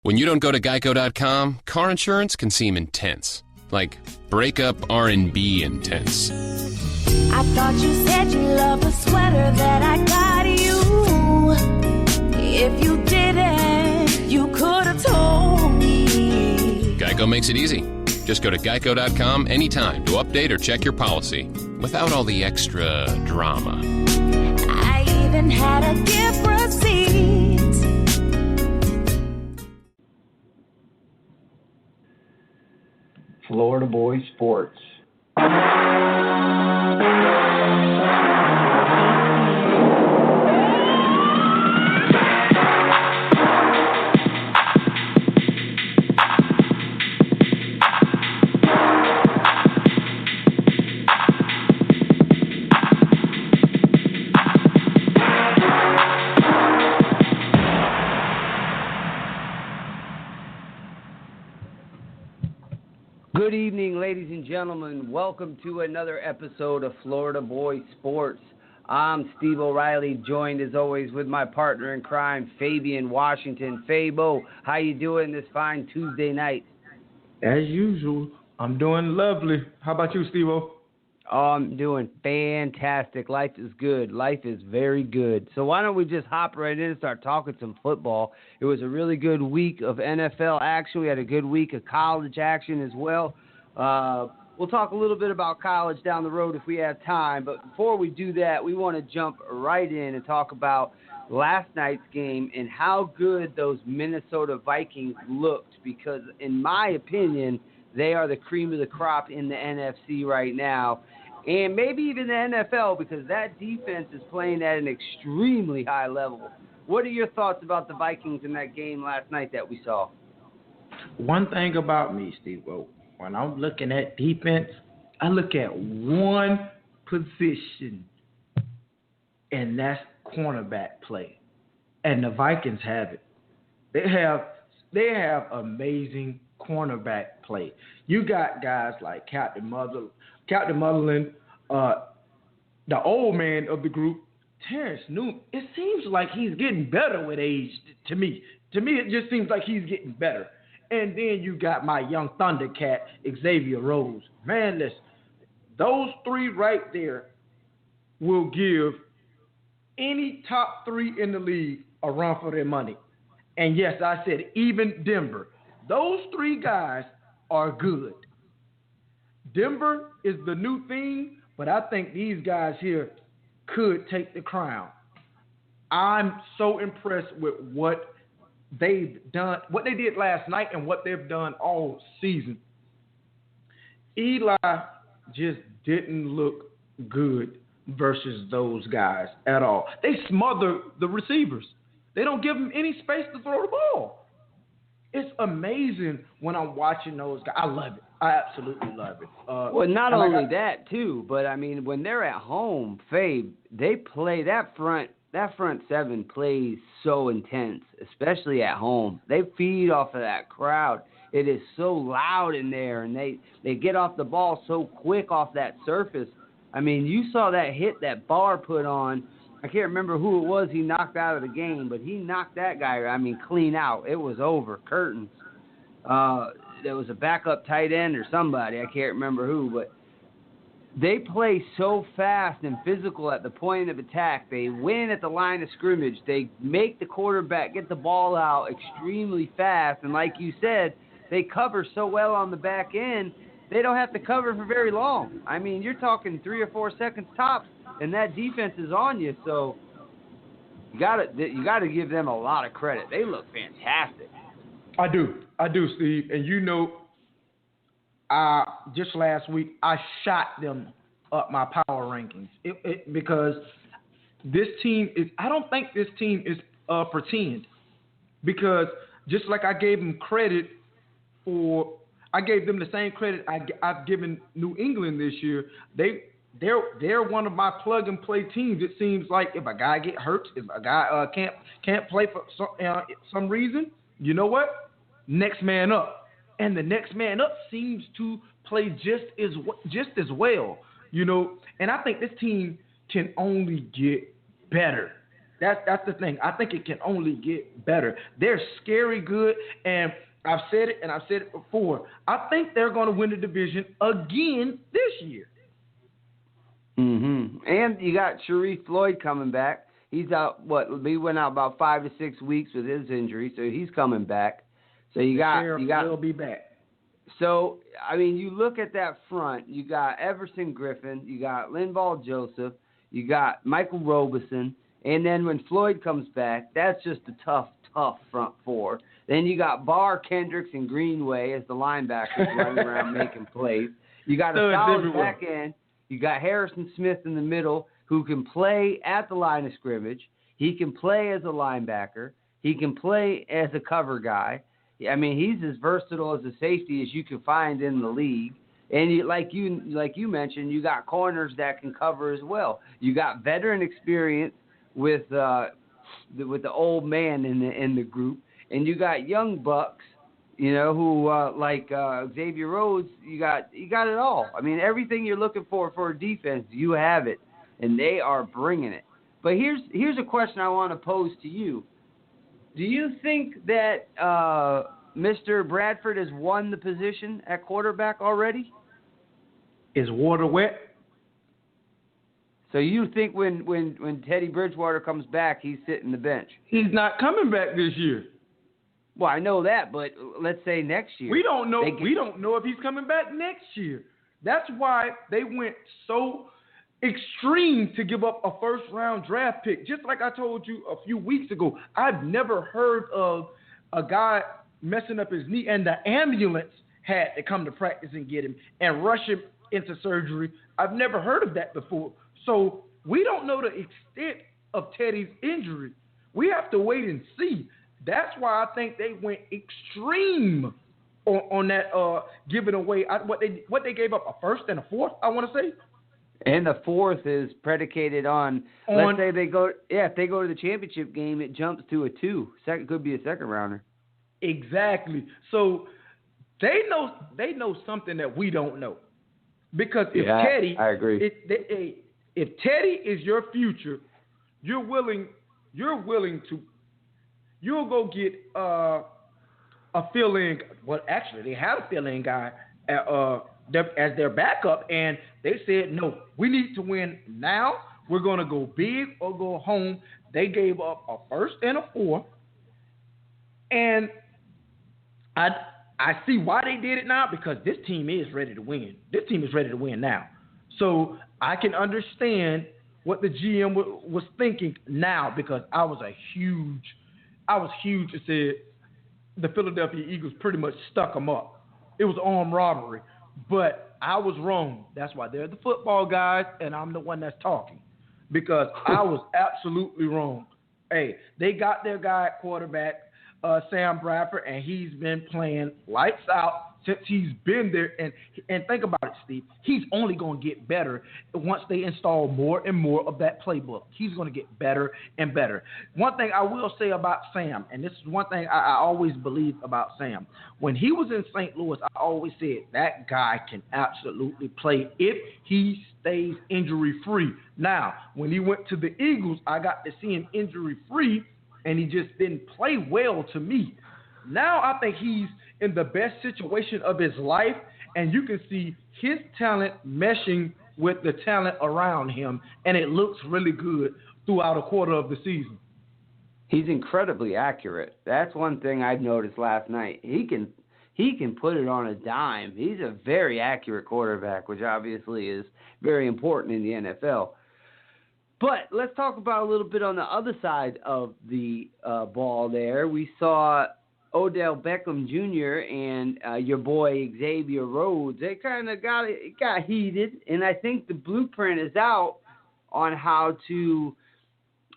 When you don't go to Geico.com, car insurance can seem intense. Like breakup R&B intense. I thought you said you loved the sweater that I got you. If you didn't, you could have told me. Geico makes it easy. Just go to Geico.com anytime to update or check your policy without all the extra drama. I even had a gift receipt. Florida Boy Sports. Good evening, ladies and gentlemen. Welcome to another episode of Florida Boy Sports. I'm Steve O'Reilly, joined as always with my partner in crime, Fabian Washington. Fabo, how you doing this fine Tuesday night? As usual, I'm doing lovely. How about you, Steve-O? Oh, I'm doing fantastic. Life is good. Life is very good. So why don't we just hop right in and start talking some football? It was a really good week of NFL action. We had a good week of college action as well. We'll talk a little bit about college down the road if we have time. But before we do that, we want to jump right in and talk about last night's game and how good those Minnesota Vikings looked. Because in my opinion, they are the cream of the crop in the NFC right now. And maybe even the NFL, because that defense is playing at an extremely high level. What are your thoughts about the Vikings in that game last night that we saw? One thing about me, Steve-O, when I'm looking at defense, I look at one position, and that's cornerback play. And the Vikings have it. They have amazing cornerback play. You got guys like Captain Motherland, the old man of the group, Terrence Newman. It seems like he's getting better with age to me. To me, it just seems like he's getting better. And then you got my young Thundercat, Xavier Rose. Man, listen, those three right there will give any top three in the league a run for their money. And yes, I said even Denver. Those three guys are good. Denver is the new thing, but I think these guys here could take the crown. I'm so impressed with what they've done, what they did last night and what they've done all season. Eli just didn't look good versus those guys at all. They smother the receivers. They don't give them any space to throw the ball. It's amazing when I'm watching those guys. I love it. I absolutely love it. Well, not only that, too, but, I mean, when they're at home, Fabe, they play that front seven plays so intense, especially at home. They feed off of that crowd. It is so loud in there, and they get off the ball so quick off that surface. I mean, you saw that hit that Barr put on. I can't remember who it was he knocked out of the game, but he knocked that guy, I mean, clean out. It was over. Curtains. There was a backup tight end or somebody. I can't remember who, but they play so fast and physical at the point of attack. They win at the line of scrimmage. They make the quarterback get the ball out extremely fast. And like you said, they cover so well on the back end, they don't have to cover for very long. I mean, you're talking 3 or 4 seconds tops, and that defense is on you. So you got to give them a lot of credit. They look fantastic. I do, Steve. And you know, just last week I shot them up my power rankings because this team is. I don't think this team is pretend, because just like I gave them credit for, I gave them the same credit I've given New England this year. They're one of my plug and play teams. It seems like if a guy get hurt, if a guy can't play for some reason, you know what? Next man up, and the next man up seems to play just as well, you know. And I think this team can only get better. That's the thing. I think it can only get better. They're scary good, and I've said it, and I've said it before. I think they're going to win the division again this year. Mm-hmm. And you got Sharif Floyd coming back. He's out. He went out about 5 to 6 weeks with his injury, so he's coming back. So you got will be back. So I mean, you look at that front. You got Everson Griffin. You got Linval Joseph. You got Michael Robeson. And then when Floyd comes back, that's just a tough front four. Then you got Barr, Kendricks, and Greenway as the linebackers running around making plays. You got a solid back end. You got Harrison Smith in the middle who can play at the line of scrimmage. He can play as a linebacker. He can play as a cover guy. I mean, he's as versatile as a safety as you can find in the league. And like you mentioned, you got corners that can cover as well. You got veteran experience with the old man in the group, and you got young bucks, who like Xavier Rhodes. You got it all. I mean, everything you're looking for a defense, you have it, and they are bringing it. But here's a question I want to pose to you. Do you think that Mr. Bradford has won the position at quarterback already? Is water wet? So you think when Teddy Bridgewater comes back, he's sitting the bench? He's not coming back this year. Well, I know that, but let's say next year. We don't know. We don't know if he's coming back next year. That's why they went so extreme to give up a first-round draft pick. Just like I told you a few weeks ago, I've never heard of a guy messing up his knee and the ambulance had to come to practice and get him and rush him into surgery. I've never heard of that before. So we don't know the extent of Teddy's injury. We have to wait and see. That's why I think they went extreme on that giving away what they gave up, a first and a fourth, I want to say. And the fourth is predicated on let's say they go if they go to the championship game, it jumps to a 2. Could be a second rounder. Exactly. So they know something that we don't know. Because if Teddy, I agree. If Teddy is your future, you'll go get a fill-in. Well, actually, they had a fill-in guy as their backup, and they said, no, we need to win now. We're going to go big or go home. They gave up a first and a fourth, and I see why they did it now, because this team is ready to win. This team is ready to win now. So I can understand what the GM was thinking now, because I was huge and said the Philadelphia Eagles pretty much stuck them up. It was armed robbery. But I was wrong. That's why they're the football guys, and I'm the one that's talking, because I was absolutely wrong. Hey, they got their guy at quarterback, Sam Bradford, and he's been playing lights out since he's been there. And think about it, Steve. He's only going to get better once they install more and more of that playbook. He's going to get better and better. One thing I will say about Sam, and this is one thing I always believed about Sam. When he was in St. Louis, I always said that guy can absolutely play if he stays injury-free. Now, when he went to the Eagles, I got to see him injury-free, and he just didn't play well to me. Now I think he's in the best situation of his life, and you can see his talent meshing with the talent around him, and it looks really good throughout a quarter of the season. He's incredibly accurate. That's one thing I noticed last night. He can put it on a dime. He's a very accurate quarterback, which obviously is very important in the NFL. But let's talk about a little bit on the other side of the ball there. We saw Odell Beckham Jr. and your boy Xavier Rhodes. They kind of got heated, and I think the blueprint is out on how to,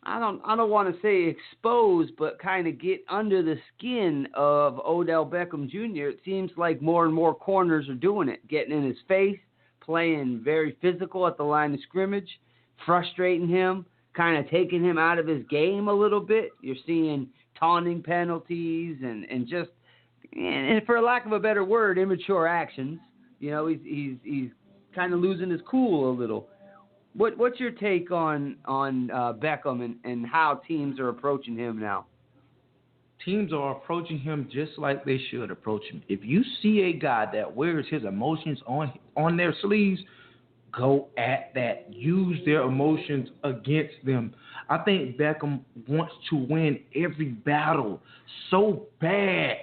I don't want to say expose, but kind of get under the skin of Odell Beckham Jr. It seems like more and more corners are doing it, getting in his face, playing very physical at the line of scrimmage, frustrating him, kind of taking him out of his game a little bit. You're seeing taunting penalties and just, and for lack of a better word, immature actions. You know, he's kind of losing his cool a little. What's your take on Beckham and how teams are approaching him now? Teams are approaching him just like they should approach him. If you see a guy that wears his emotions on their sleeves, go at that. Use their emotions against them. I think Beckham wants to win every battle so badly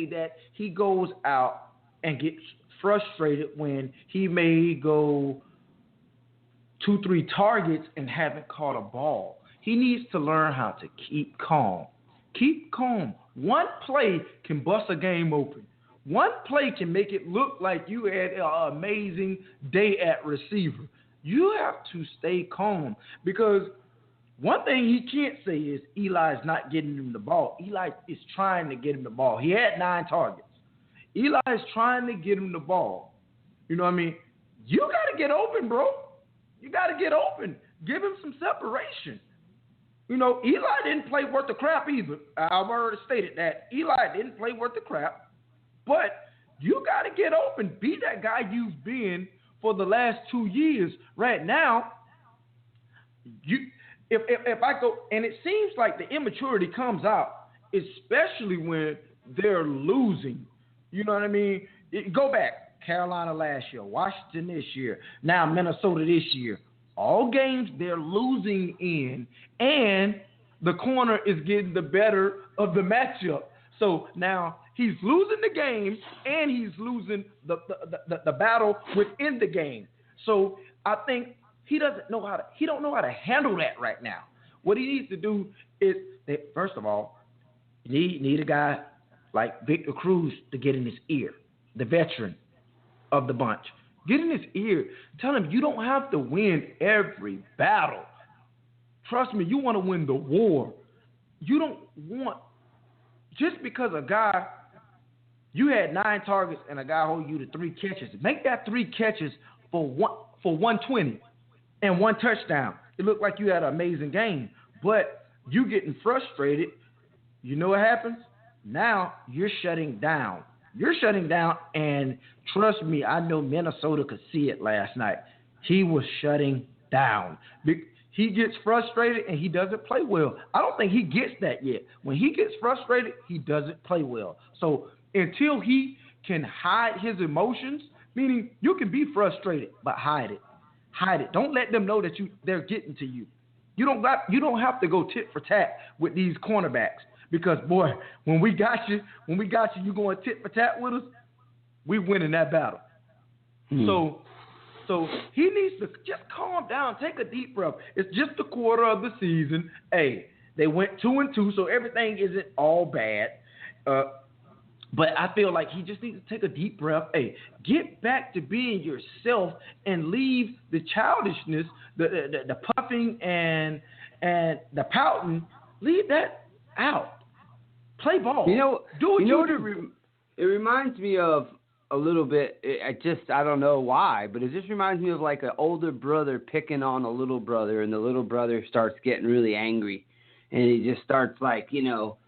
that he goes out and gets frustrated when he may go 2-3 targets and haven't caught a ball. He needs to learn how to keep calm. Keep calm. One play can bust a game open. One play can make it look like you had an amazing day at receiver. You have to stay calm because one thing he can't say is Eli's not getting him the ball. Eli is trying to get him the ball. He had 9 targets. Eli is trying to get him the ball. You know what I mean? You got to get open, bro. You got to get open. Give him some separation. You know, Eli didn't play worth the crap either. I've already stated that. Eli didn't play worth the crap. But you got to get open. Be that guy you've been for the last 2 years. Right now, if I go, and it seems like the immaturity comes out, especially when they're losing. You know what I mean? Go back. Carolina last year, Washington this year, now Minnesota this year. All games they're losing in, and the corner is getting the better of the matchup. So now he's losing the game, and he's losing the battle within the game. So I think he don't know how to handle that right now. What he needs to do is that, first of all, you need a guy like Victor Cruz to get in his ear, the veteran of the bunch. Get in his ear. Tell him you don't have to win every battle. Trust me, you want to win the war. You don't want, just because a guy, you had 9 targets and a guy hold you to 3 catches. Make that 3 catches for 120 and 1 touchdown. It looked like you had an amazing game. But you getting frustrated, you know what happens? Now you're shutting down. You're shutting down, and trust me, I know Minnesota could see it last night. He was shutting down. He gets frustrated, and he doesn't play well. I don't think he gets that yet. When he gets frustrated, he doesn't play well. So until he can hide his emotions, meaning you can be frustrated, but hide it. Hide it. Don't let them know that they're getting to you. You don't have to go tit for tat with these cornerbacks. Because, boy, when we got you going tit for tat with us, we winning that battle. So he needs to just calm down, take a deep breath. It's just a quarter of the season. Hey, they went 2-2, so everything isn't all bad. But I feel like he just needs to take a deep breath. Hey, get back to being yourself and leave the childishness, the puffing and the pouting. Leave that out. Play ball. It reminds me of a little bit. I don't know why, but it just reminds me of like an older brother picking on a little brother, and the little brother starts getting really angry, and he just starts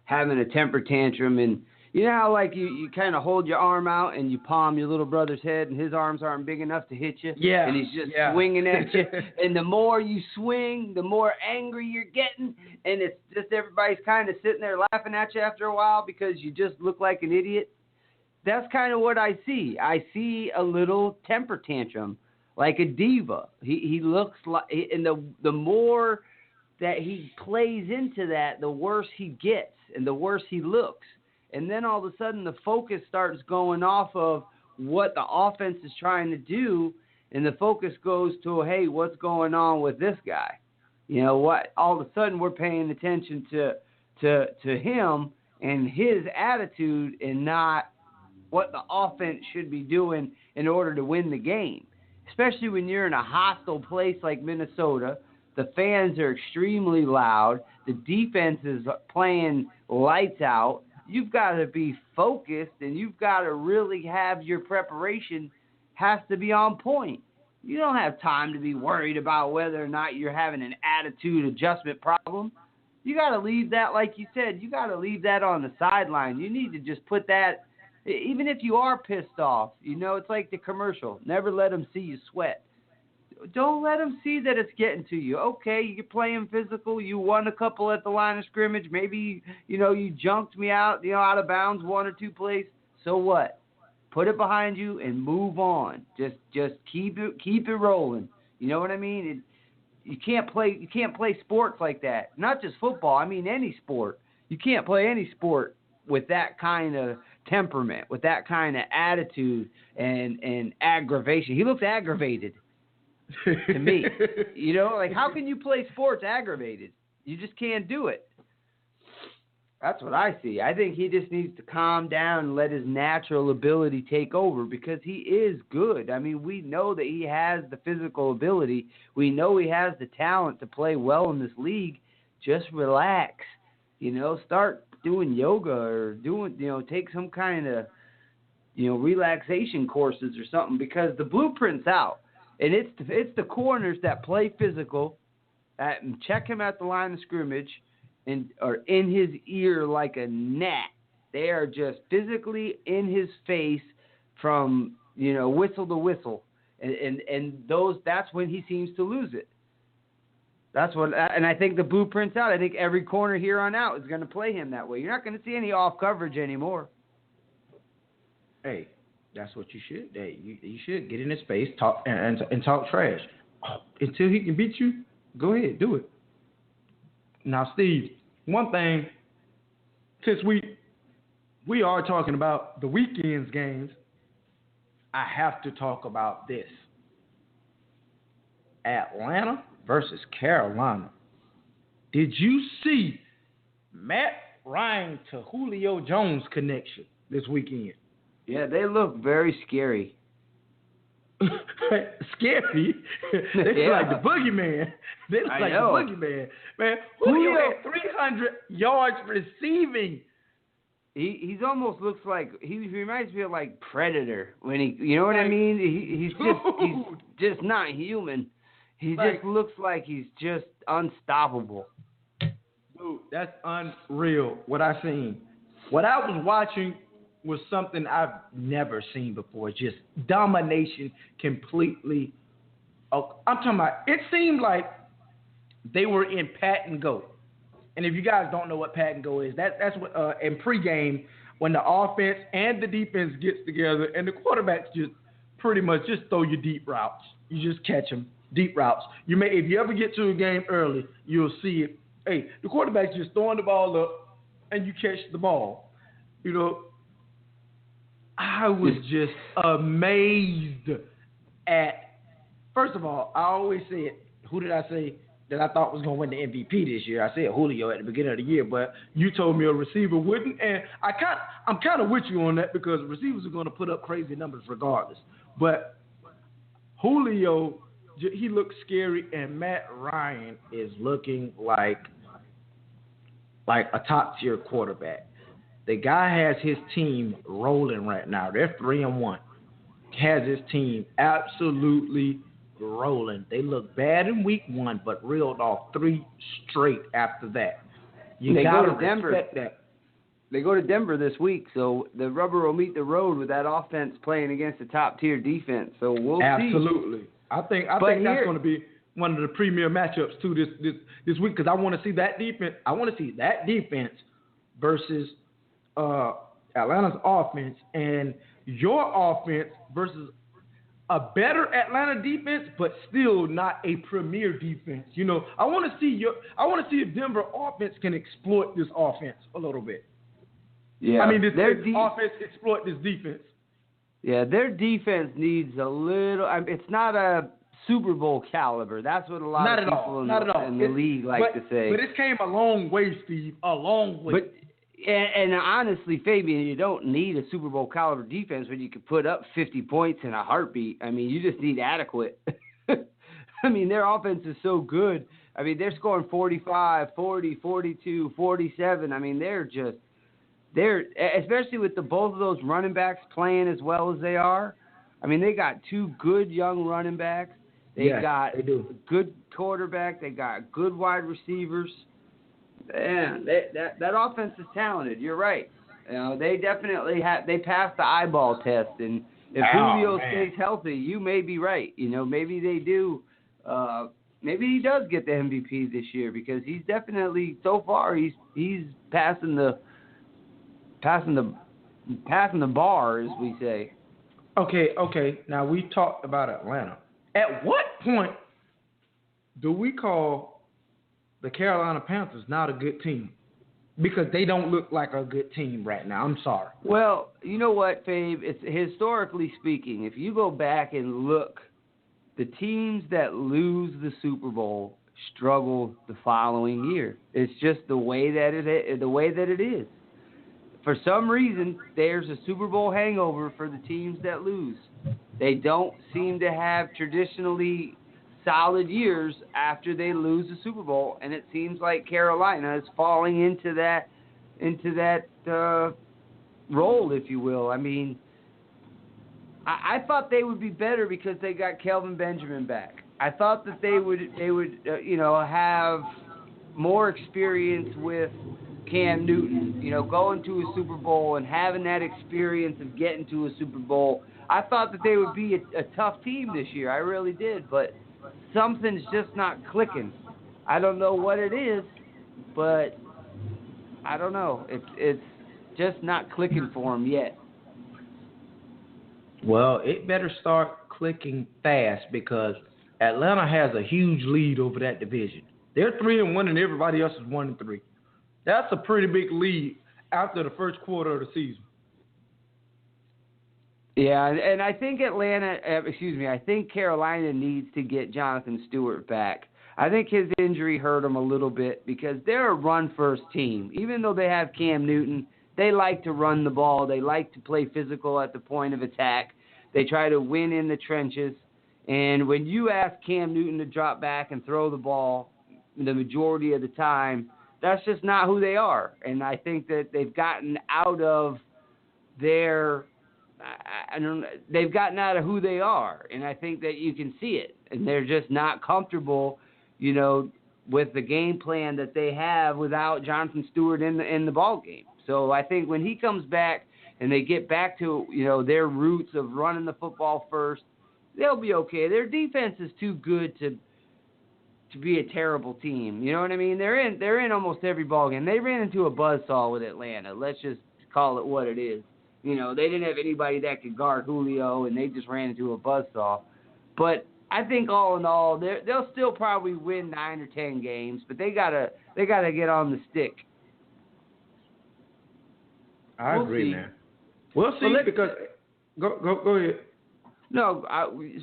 having a temper tantrum. And you know how you kind of hold your arm out and you palm your little brother's head, and his arms aren't big enough to hit you. Yeah. And he's just swinging at you. And the more you swing, the more angry you're getting. And it's just everybody's kind of sitting there laughing at you after a while because you just look like an idiot. That's kind of what I see. I see a little temper tantrum, like a diva. He looks like, and the more that he plays into that, the worse he gets and the worse he looks. And then all of a sudden the focus starts going off of what the offense is trying to do, and the focus goes to, hey, what's going on with this guy? You know what? All of a sudden we're paying attention to him and his attitude, and not what the offense should be doing in order to win the game. Especially when you're in a hostile place like Minnesota. The fans are extremely loud. The defense is playing lights out. You've got to be focused, and you've got to really have your preparation has to be on point. You don't have time to be worried about whether or not you're having an attitude adjustment problem. You got to leave that, like you said, you got to leave that on the sideline. You need to just put that, even if you are pissed off, it's like the commercial. Never let them see you sweat. Don't let them see that it's getting to you. Okay, you're playing physical. You won a couple at the line of scrimmage. Maybe, you junked me out, out of bounds 1 or 2 plays. So what? Put it behind you and move on. Just keep it rolling. You know what I mean? You can't play sports like that. Not just football. I mean any sport. You can't play any sport with that kind of temperament, with that kind of attitude and aggravation. He looks aggravated to me. How can you play sports aggravated? You just can't do it. That's what I see. I think he just needs to calm down and let his natural ability take over because he is good. I mean, we know that he has the physical ability. We know he has the talent to play well in this league. Just relax. Start doing yoga or take some kind of, relaxation courses or something because the blueprint's out. And it's the corners that play physical, and check him at the line of scrimmage, and are in his ear like a gnat. They are just physically in his face from whistle to whistle, and that's when he seems to lose it. And I think the blueprint's out. I think every corner here on out is going to play him that way. You're not going to see any off coverage anymore. Hey, that's what you should. Hey, you should get in his face, talk and talk trash until he can beat you. Go ahead, do it. Now, Steve, one thing, since we are talking about the weekend's games, I have to talk about this. Atlanta versus Carolina. Did you see Matt Ryan to Julio Jones connection this weekend? Yeah, they look very scary. Scary? They look like the boogeyman. They look like the boogeyman. Man, Julio had 300 yards receiving. He's almost looks like he reminds me of like Predator when he, you know what I mean? He's just not human. He just looks like he's just unstoppable. Dude, that's unreal. What I seen, what I was watching was something I've never seen before. Just domination completely. I'm talking about, it seemed like they were in pat and go. And if you guys don't know what pat and go is, that's what in pregame, when the offense and the defense gets together and the quarterbacks just pretty much just throw you deep routes. You just catch them, deep routes. If you ever get to a game early, you'll see it. Hey, the quarterback's just throwing the ball up and you catch the ball. I was just amazed at, first of all, I always said, who did I say that I thought was going to win the MVP this year? I said Julio at the beginning of the year, but you told me a receiver wouldn't, and I'm kind of with you on that because receivers are going to put up crazy numbers regardless. But Julio, he looks scary, and Matt Ryan is looking like a top-tier quarterback. The guy has his team rolling right now. They're 3-1. Has his team absolutely rolling. They look bad in week 1, but reeled off 3 straight after that. You got to respect that. They go to Denver this week, so the rubber will meet the road with that offense playing against a top-tier defense. So we'll see. Absolutely. I think that's going to be one of the premier matchups too this week because I want to see that defense. I want to see that defense versus Atlanta's offense and your offense versus a better Atlanta defense, but still not a premier defense. I want to see if Denver offense can exploit this offense a little bit. Yeah, I mean, this offense exploit this defense. Yeah, their defense needs a little. It's not a Super Bowl caliber. That's what a lot of people in the league like to say. But it came a long way, Steve. A long way. And honestly, Fabian, you don't need a Super Bowl caliber defense when you can put up 50 points in a heartbeat. I mean, you just need adequate. I mean, their offense is so good. I mean, they're scoring 45, 40, 42, 47. I mean, they're especially with both of those running backs playing as well as they are. I mean, they got 2 good young running backs. They got a good quarterback. They got good wide receivers. Man, that offense is talented. You're right. They definitely they passed the eyeball test, and If Julio stays healthy, you may be right. Maybe they do. Maybe he does get the MVP this year because he's definitely so far he's passing the bar, as we say. Okay. Now we talked about Atlanta. At what point do we call the Carolina Panthers not a good team? Because they don't look like a good team right now. I'm sorry. Well, you know what, Fabe? It's historically speaking, if you go back and look, the teams that lose the Super Bowl struggle the following year. It's just the way that it is. For some reason, there's a Super Bowl hangover for the teams that lose. They don't seem to have traditionally solid years after they lose the Super Bowl, and it seems like Carolina is falling into that role, if you will. I mean, I thought they would be better because they got Kelvin Benjamin back. I thought that they would have more experience with Cam Newton, going to a Super Bowl and having that experience of getting to a Super Bowl. I thought that they would be a tough team this year. I really did, but something's just not clicking. I don't know what it is, but I don't know. It's just not clicking for them yet. Well, it better start clicking fast because Atlanta has a huge lead over that division. They're 3-1 and everybody else is 1-3. That's a pretty big lead after the first quarter of the season. Yeah, and I think I think Carolina needs to get Jonathan Stewart back. I think his injury hurt him a little bit because they're a run-first team. Even though they have Cam Newton, they like to run the ball. They like to play physical at the point of attack. They try to win in the trenches. And when you ask Cam Newton to drop back and throw the ball the majority of the time, that's just not who they are. And I think that they've gotten out of they've gotten out of who they are. And I think that you can see it. And they're just not comfortable, with the game plan that they have without Jonathan Stewart in the ball game. So I think when he comes back and they get back to, their roots of running the football first, they'll be okay. Their defense is too good to be a terrible team. You know what I mean? They're in almost every ball game. They ran into a buzzsaw with Atlanta. Let's just call it what it is. They didn't have anybody that could guard Julio, and they just ran into a buzzsaw. But I think all in all, they'll still probably win 9 or 10 games, but they gotta get on the stick. I agree, man. We'll see because go ahead. No,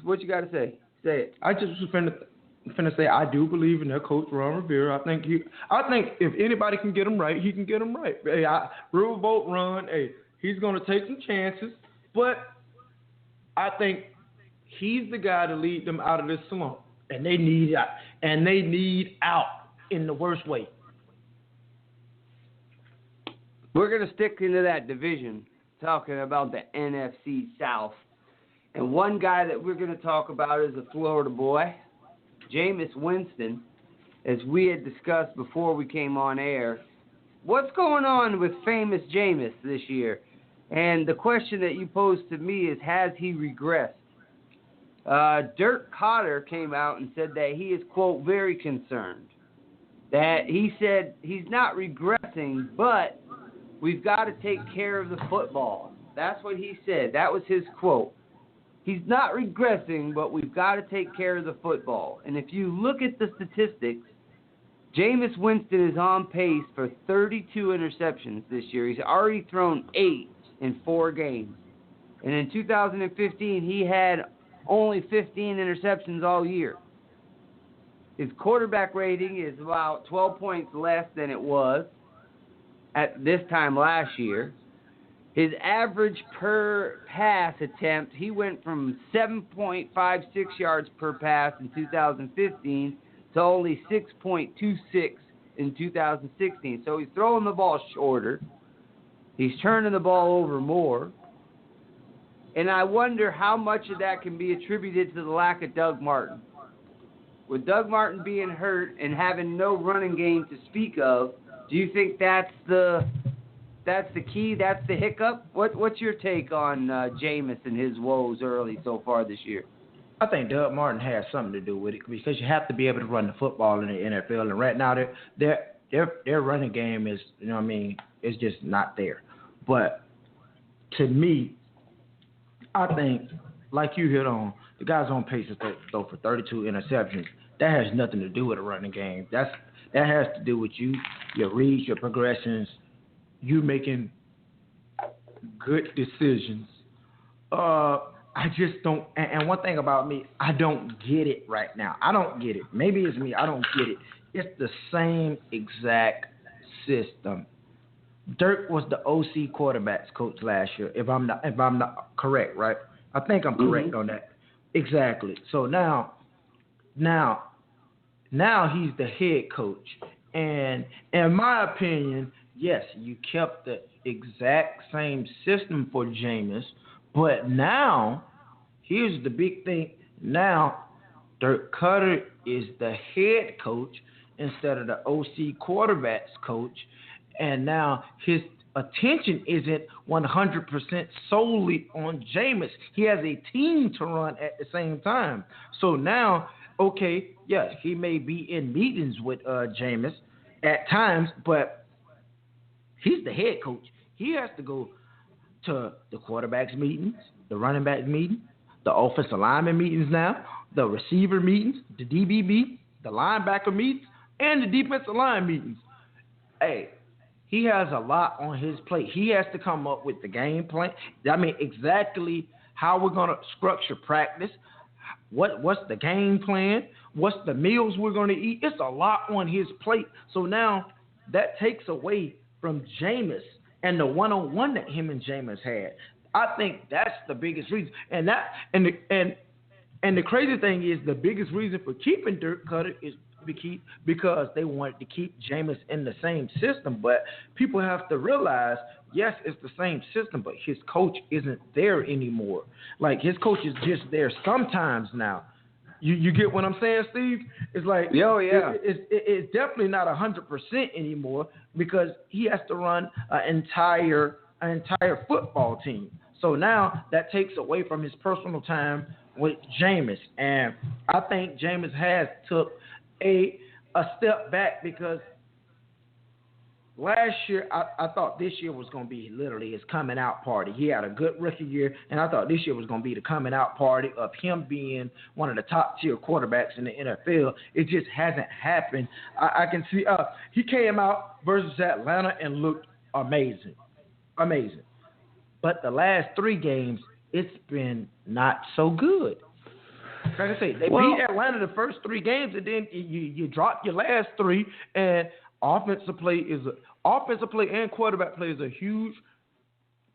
what you got to say? Say it. I just was finna say I do believe in their coach Ron Rivera. I think if anybody can get him right, he can get him right. Hey, Riverboat Ron. Hey, he's gonna take some chances, but I think he's the guy to lead them out of this slump, and they need out in the worst way. We're going to stick into that division, talking about the NFC South. And one guy that we're going to talk about is a Florida boy, Jameis Winston, as we had discussed before we came on air. What's going on with famous Jameis this year? And the question that you posed to me is, has he regressed? Dirk Cotter came out and said that he is, quote, very concerned. That he said he's not regressing, but we've got to take care of the football. That's what he said. That was his quote. He's not regressing, but we've got to take care of the football. And if you look at the statistics, Jameis Winston is on pace for 32 interceptions this year. He's already thrown 8 in 4 games. And in 2015, he had only 15 interceptions all year. His quarterback rating is about 12 points less than it was at this time last year. His average per pass attempt, he went from 7.56 yards per pass in 2015 to only 6.26 in 2016. So he's throwing the ball shorter. He's turning the ball over more. And I wonder how much of that can be attributed to the lack of Doug Martin. With Doug Martin being hurt and having no running game to speak of, do you think that's the that's the key. That's the hiccup. What's your take on Jameis and his woes early so far this year? I think Doug Martin has something to do with it because you have to be able to run the football in the NFL, and right now their running game is, it's just not there. But to me, I think, like you hit on, the guy's on pace to throw for 32 interceptions. That has nothing to do with a running game. That has to do with you, your reads, your progressions, you making good decisions. I just don't. And one thing about me, I don't get it right now. I don't get it. Maybe it's me. I don't get it. It's the same exact system. Dirk was the OC quarterbacks coach last year. If I'm not correct, right? I think I'm correct on that. Exactly. So now he's the head coach. And in my opinion, yes, you kept the exact same system for Jameis, but now here's the big thing. Now Dirk Cutter is the head coach instead of the OC quarterbacks coach, and now his attention isn't 100% solely on Jameis. He has a team to run at the same time. So now, okay, yes, he may be in meetings with Jameis at times, but he's the head coach. He has to go to the quarterbacks meetings, the running back meeting, the offensive lineman meetings now, the receiver meetings, the DBB, the linebacker meetings, and the defensive line meetings. Hey, he has a lot on his plate. He has to come up with the game plan. I mean, exactly how we're going to structure practice. What's the game plan? What's the meals we're going to eat? It's a lot on his plate. So now that takes away from Jameis and the one-on-one that him and Jameis had. I think that's the biggest reason. And the crazy thing is the biggest reason for keeping Dirk Cutter is because they wanted to keep Jameis in the same system. But people have to realize, yes, it's the same system, but his coach isn't there anymore. Like, his coach is just there sometimes now. You get what I'm saying, Steve? It's like, it's definitely not 100% anymore because he has to run an entire football team. So now that takes away from his personal time with Jameis. And I think Jameis has took a step back because last year, I thought this year was going to be literally his coming out party. He had a good rookie year, and I thought this year was going to be the coming out party of him being one of the top tier quarterbacks in the NFL. It just hasn't happened. I can see he came out versus Atlanta and looked amazing. But the last 3 games, it's been not so good. Like I say, they beat Atlanta the first 3 games, and then you drop your last 3, and offensive play and quarterback play is a huge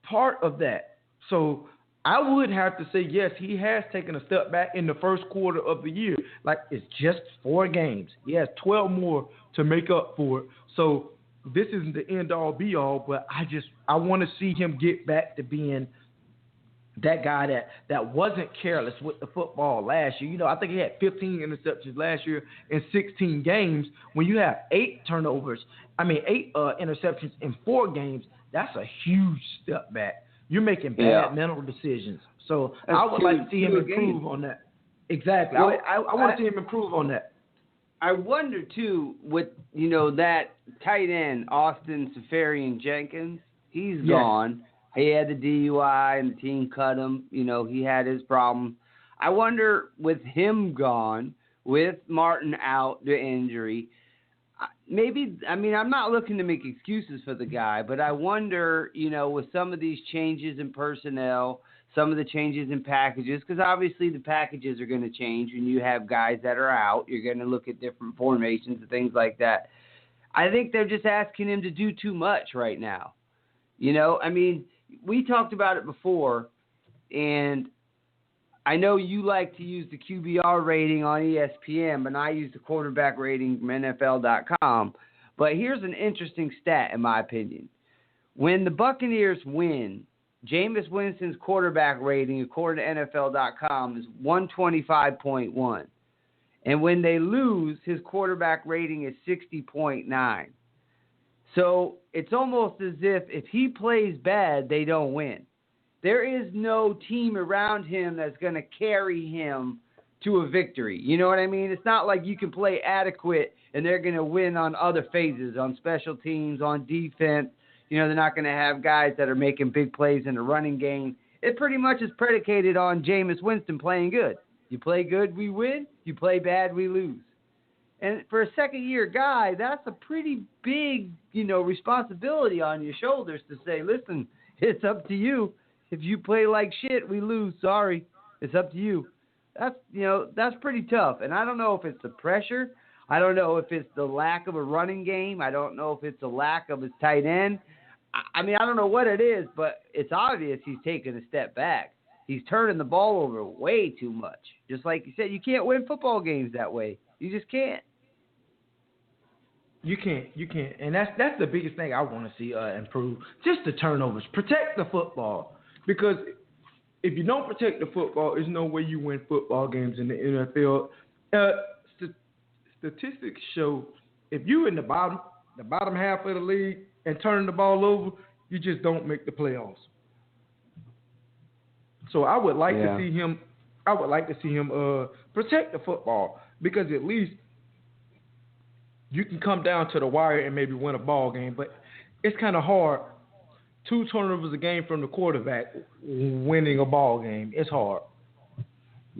part of that. So I would have to say, yes, he has taken a step back in the first quarter of the year. Like, it's just 4 games. He has 12 more to make up for it. So this isn't the end-all, be-all, but I want to see him get back to being that guy that wasn't careless with the football last year. I think he had 15 interceptions last year in 16 games. When you have 8 interceptions in 4 games, that's a huge step back. You're making bad mental decisions. So I would like to see him improve on that. Exactly. Well, I want to see him improve on that. I wonder, too, with, that tight end, Austin Seferian-Jenkins, he's gone. He had the DUI and the team cut him. He had his problem. I wonder, with him gone, with Martin out, the injury, I'm not looking to make excuses for the guy, but I wonder, with some of these changes in personnel, some of the changes in packages, because obviously the packages are going to change when you have guys that are out. You're going to look at different formations and things like that. I think they're just asking him to do too much right now. We talked about it before, and I know you like to use the QBR rating on ESPN, but I use the quarterback rating from NFL.com. But here's an interesting stat, in my opinion. When the Buccaneers win, Jameis Winston's quarterback rating, according to NFL.com, is 125.1. And when they lose, his quarterback rating is 60.9. So it's almost as if he plays bad, they don't win. There is no team around him that's going to carry him to a victory. You know what I mean? It's not like you can play adequate and they're going to win on other phases, on special teams, on defense. You know, they're not going to have guys that are making big plays in the running game. It pretty much is predicated on Jameis Winston playing good. You play good, we win. You play bad, we lose. And for a second-year guy, that's a pretty big, responsibility on your shoulders to say, listen, it's up to you. If you play like shit, we lose. Sorry. It's up to you. That's pretty tough. And I don't know if it's the pressure. I don't know if it's the lack of a running game. I don't know if it's the lack of his tight end. I don't know what it is, but it's obvious he's taking a step back. He's turning the ball over way too much. Just like you said, you can't win football games that way. You just can't. You can't. And that's the biggest thing I want to see improve. Just the turnovers. Protect the football. Because if you don't protect the football, there's no way you win football games in the NFL. Statistics show if you're in the bottom half of the league and turn the ball over, you just don't make the playoffs. So I would like to see him. I would like to see him protect the football, because at least you can come down to the wire and maybe win a ball game. But it's kind of hard. 2 turnovers a game from the quarterback winning a ball game. It's hard.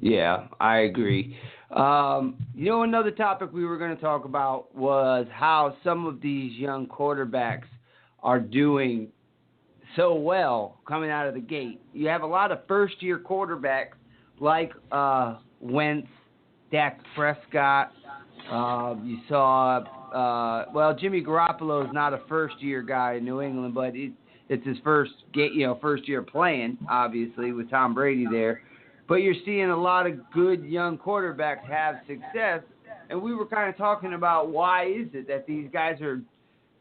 Yeah, I agree. Another topic we were going to talk about was how some of these young quarterbacks are doing so well coming out of the gate. You have a lot of first-year quarterbacks like Wentz, Dak Prescott. You saw, Jimmy Garoppolo is not a first-year guy in New England, but it's his first year playing, obviously, with Tom Brady there. But you're seeing a lot of good young quarterbacks have success, and we were kind of talking about why is it that these guys are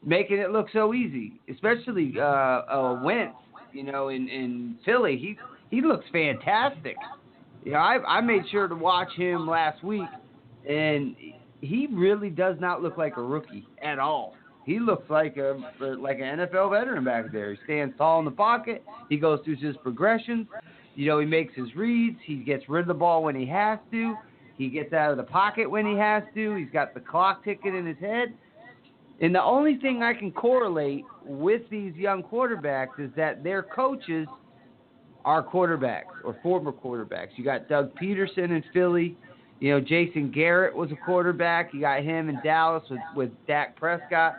making it look so easy, especially Wentz, in Philly. He looks fantastic. I made sure to watch him last week, and he really does not look like a rookie at all. He looks like an NFL veteran back there. He stands tall in the pocket. He goes through his progressions. He makes his reads. He gets rid of the ball when he has to. He gets out of the pocket when he has to. He's got the clock ticking in his head. And the only thing I can correlate with these young quarterbacks is that their coaches are quarterbacks or former quarterbacks. You got Doug Peterson in Philly. Jason Garrett was a quarterback. You got him in Dallas with Dak Prescott.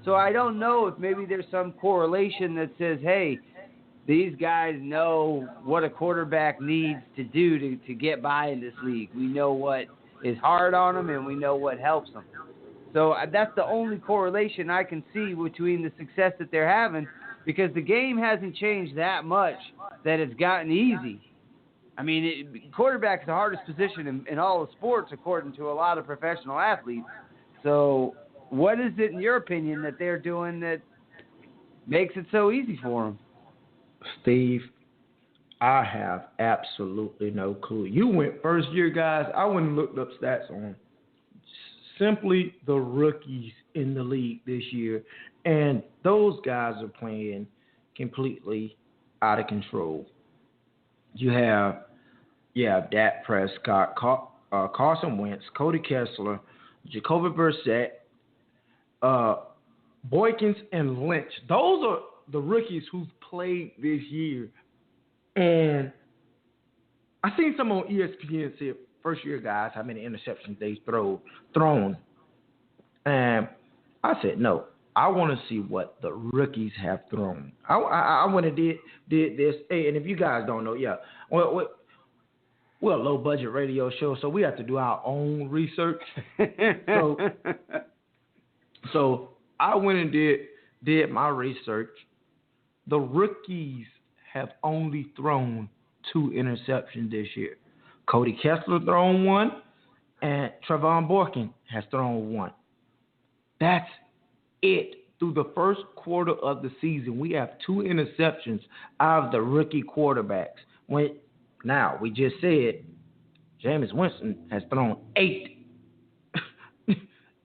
So I don't know if maybe there's some correlation that says, hey, these guys know what a quarterback needs to do to get by in this league. We know what is hard on them, and we know what helps them. So that's the only correlation I can see between the success that they're having, because the game hasn't changed that much that it's gotten easy. Quarterback is the hardest position in all of sports, according to a lot of professional athletes. So what is it, in your opinion, that they're doing that makes it so easy for them? Steve, I have absolutely no clue. You went first year, guys. I went and looked up stats on simply the rookies in the league this year, and those guys are playing completely out of control. You have Dak Prescott, Carson Wentz, Cody Kessler, Jacoby Brissett, Boykins, and Lynch. Those are the rookies who've played this year. And I seen some on ESPN say first-year guys how many interceptions they've thrown. And I said, no, I want to see what the rookies have thrown. I went and did this. Hey, and if you guys don't know, we're a low-budget radio show, so we have to do our own research. So I went and did my research. The rookies have only thrown 2 interceptions this year. Cody Kessler thrown 1, and Trevon Boykin has thrown 1. That's it. Through the first quarter of the season, we have 2 interceptions out of the rookie quarterbacks. Now, we just said Jameis Winston has thrown 8.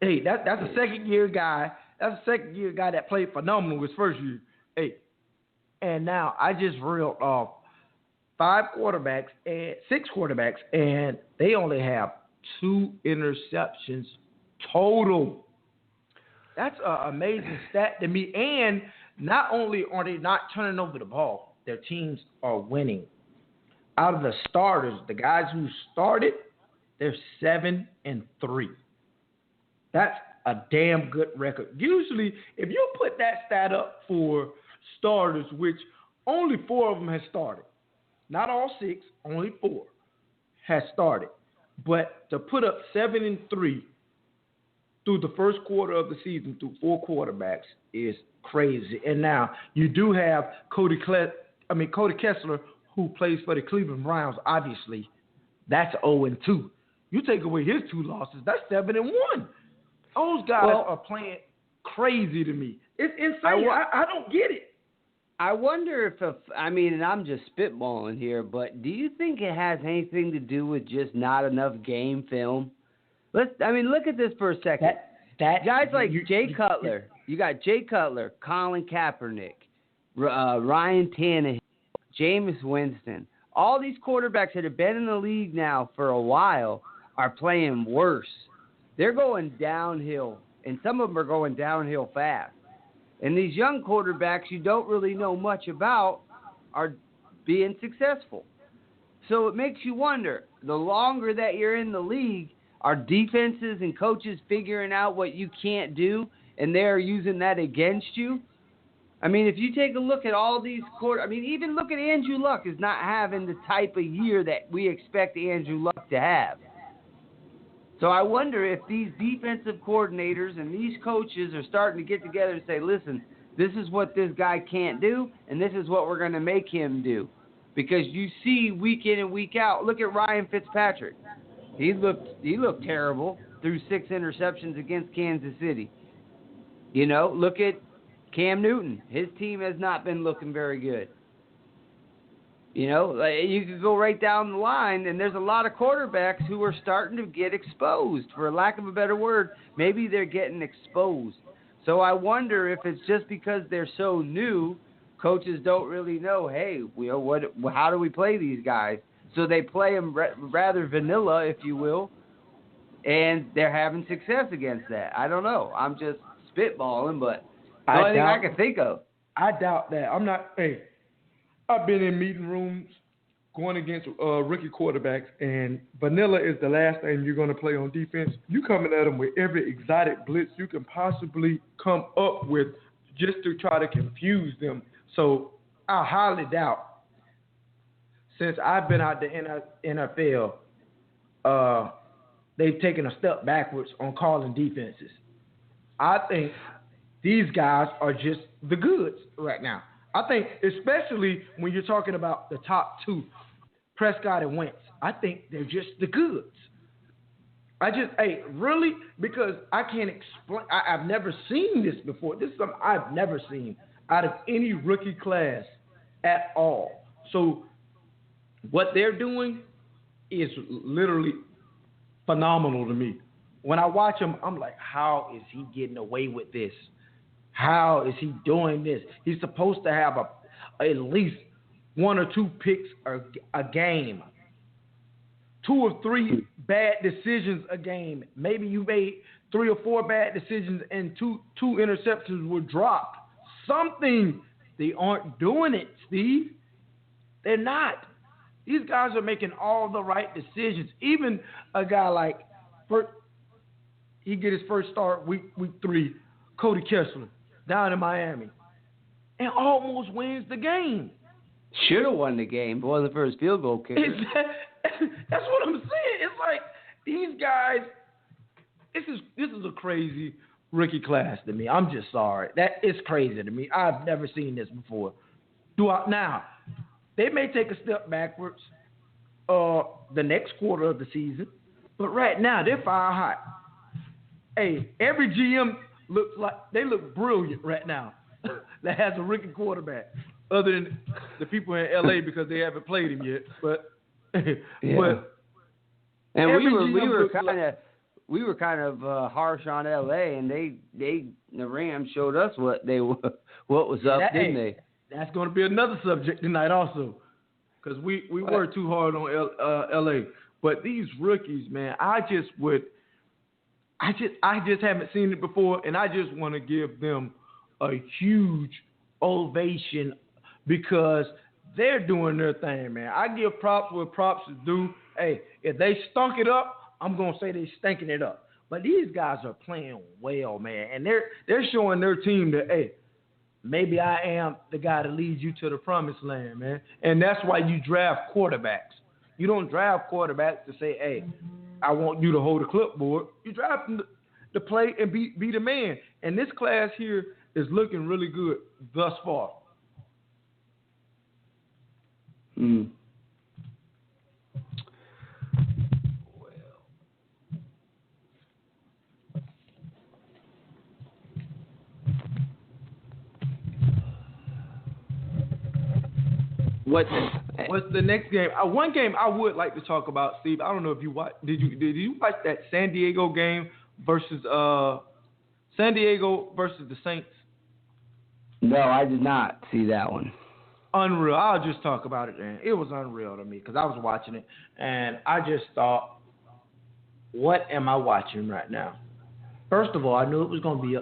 Hey, that's a second-year guy That's the second year guy that played phenomenal his first year. Hey, and now I just reeled off 6 quarterbacks, and they only have 2 interceptions total. That's an amazing stat to me. And not only are they not turning over the ball, their teams are winning. Out of the starters, the guys who started, they're 7-3. That's a damn good record. Usually, if you put that stat up for starters, which only 4 of them have started, not all 6, only 4 has started. But to put up 7-3 through the first quarter of the season through 4 quarterbacks is crazy. And now you do have Cody Kessler, who plays for the Cleveland Browns. Obviously, that's 0-2. You take away his 2 losses, that's 7-1. Those guys are playing crazy to me. It's insane. I don't get it. I wonder and I'm just spitballing here, but do you think it has anything to do with just not enough game film? Look at this for a second. Guys like Jay Cutler. You got Jay Cutler, Colin Kaepernick, Ryan Tannehill, Jameis Winston. All these quarterbacks that have been in the league now for a while are playing worse. They're going downhill, and some of them are going downhill fast. And these young quarterbacks you don't really know much about are being successful. So it makes you wonder, the longer that you're in the league, are defenses and coaches figuring out what you can't do, and they're using that against you? I mean, if you take a look at all these even look at Andrew Luck is not having the type of year that we expect Andrew Luck to have. So I wonder if these defensive coordinators and these coaches are starting to get together and say, listen, this is what this guy can't do, and this is what we're going to make him do. Because you see week in and week out, look at Ryan Fitzpatrick. He looked terrible through 6 interceptions against Kansas City. Look at Cam Newton. His team has not been looking very good. You could go right down the line, and there's a lot of quarterbacks who are starting to get exposed. For lack of a better word, maybe they're getting exposed. So I wonder if it's just because they're so new, coaches don't really know, hey, how do we play these guys? So they play them rather vanilla, if you will, and they're having success against that. I don't know. I'm just spitballing, but the only thing I can think of. I doubt that. I've been in meeting rooms going against rookie quarterbacks, and vanilla is the last thing you're going to play on defense. You coming at them with every exotic blitz you can possibly come up with just to try to confuse them. So I highly doubt, since I've been out the NFL, they've taken a step backwards on calling defenses. I think these guys are just the goods right now. I think, especially when you're talking about the top 2, Prescott and Wentz, I think they're just the goods. Really? Because I can't explain. I've never seen this before. This is something I've never seen out of any rookie class at all. So what they're doing is literally phenomenal to me. When I watch him, I'm like, how is he getting away with this? How is he doing this? He's supposed to have at least 1 or 2 picks a game, 2 or 3 bad decisions a game. Maybe you made 3 or 4 bad decisions and two interceptions were dropped. Something. They aren't doing it, Steve. They're not. These guys are making all the right decisions. Even a guy like he get his first start week 3, Cody Kessler, down in Miami, and almost wins the game. Should have won the game, but wasn't for his field goal kicker. That's what I'm saying. It's like these guys. This is a crazy rookie class to me. I'm just sorry. That is crazy to me. I've never seen this before. Now, they may take a step backwards the next quarter of the season, but right now they're fire hot. Hey, every GM they look brilliant right now that has a rookie quarterback, other than the people in LA because they haven't played him yet. But yeah. And we were kind of we were kind of harsh on LA, and the Rams showed us what was up, didn't they? That's going to be another subject tonight also, because we were too hard on LA. But these rookies, man, I just haven't seen it before, and I just want to give them a huge ovation because they're doing their thing, man. I give props where props is due. Hey, if they stunk it up, I'm going to say they stinking it up. But these guys are playing well, man, and they're showing their team that, hey, maybe I am the guy that leads you to the promised land, man. And that's why you draft quarterbacks. You don't draft quarterbacks to say, hey, I want you to hold a clipboard. You draft them to play and be the man. And this class here is looking really good thus far. What's the next game? One game I would like to talk about, Steve. I don't know if you watched. Did you watch that San Diego game versus the Saints? No, I did not see that one. Unreal. I'll just talk about it, man. It was unreal to me because I was watching it and I just thought, what am I watching right now? First of all, I knew it was going to be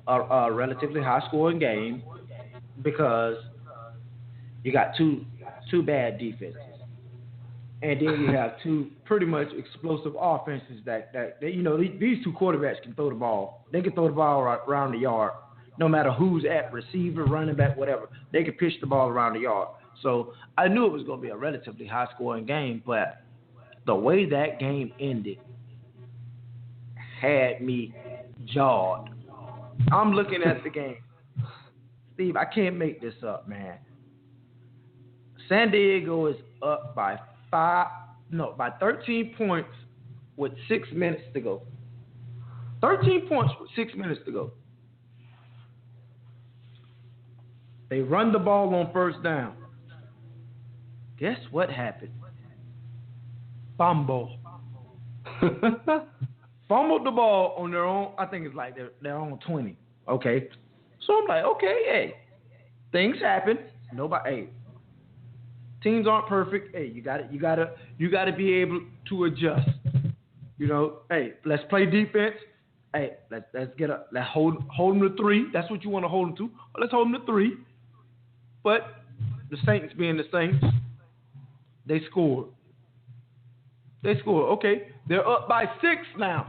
a relatively high-scoring game because you got two bad defenses, and then you have two pretty much explosive offenses that these two quarterbacks can throw the ball. They can throw the ball around the yard, no matter who's at receiver, running back, whatever. They can pitch the ball around the yard. So I knew it was going to be a relatively high-scoring game, but the way that game ended had me jawed. I'm looking at the game. Steve, I can't make this up, man. San Diego is up by 13 points with 6 minutes to go. 13 points with 6 minutes to go. They run the ball on first down. Guess what happened? Fumble. Fumbled the ball on their own. I think it's like their own 20. Okay. So I'm like, okay, hey, things happen. Hey, teams aren't perfect. Hey, you gotta be able to adjust. Hey, let's play defense. Hey, let's hold them to 3. That's what you want to hold them to. Let's hold them to 3. But the Saints being the Saints, they scored. Okay, they're up by 6 now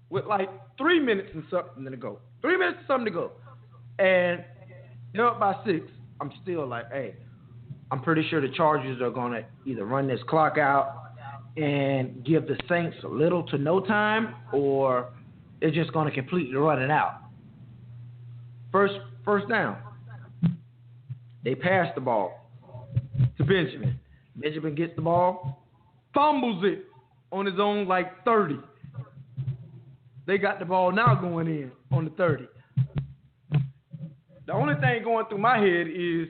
with like 3 minutes and something to go. 3 minutes and something to go. And they're up by 6. I'm still like, hey, I'm pretty sure the Chargers are going to either run this clock out and give the Saints little to no time, or they're just going to completely run it out. First down. They pass the ball to Benjamin. Benjamin gets the ball, fumbles it on his own like 30. They got the ball now going in on the 30. The only thing going through my head is,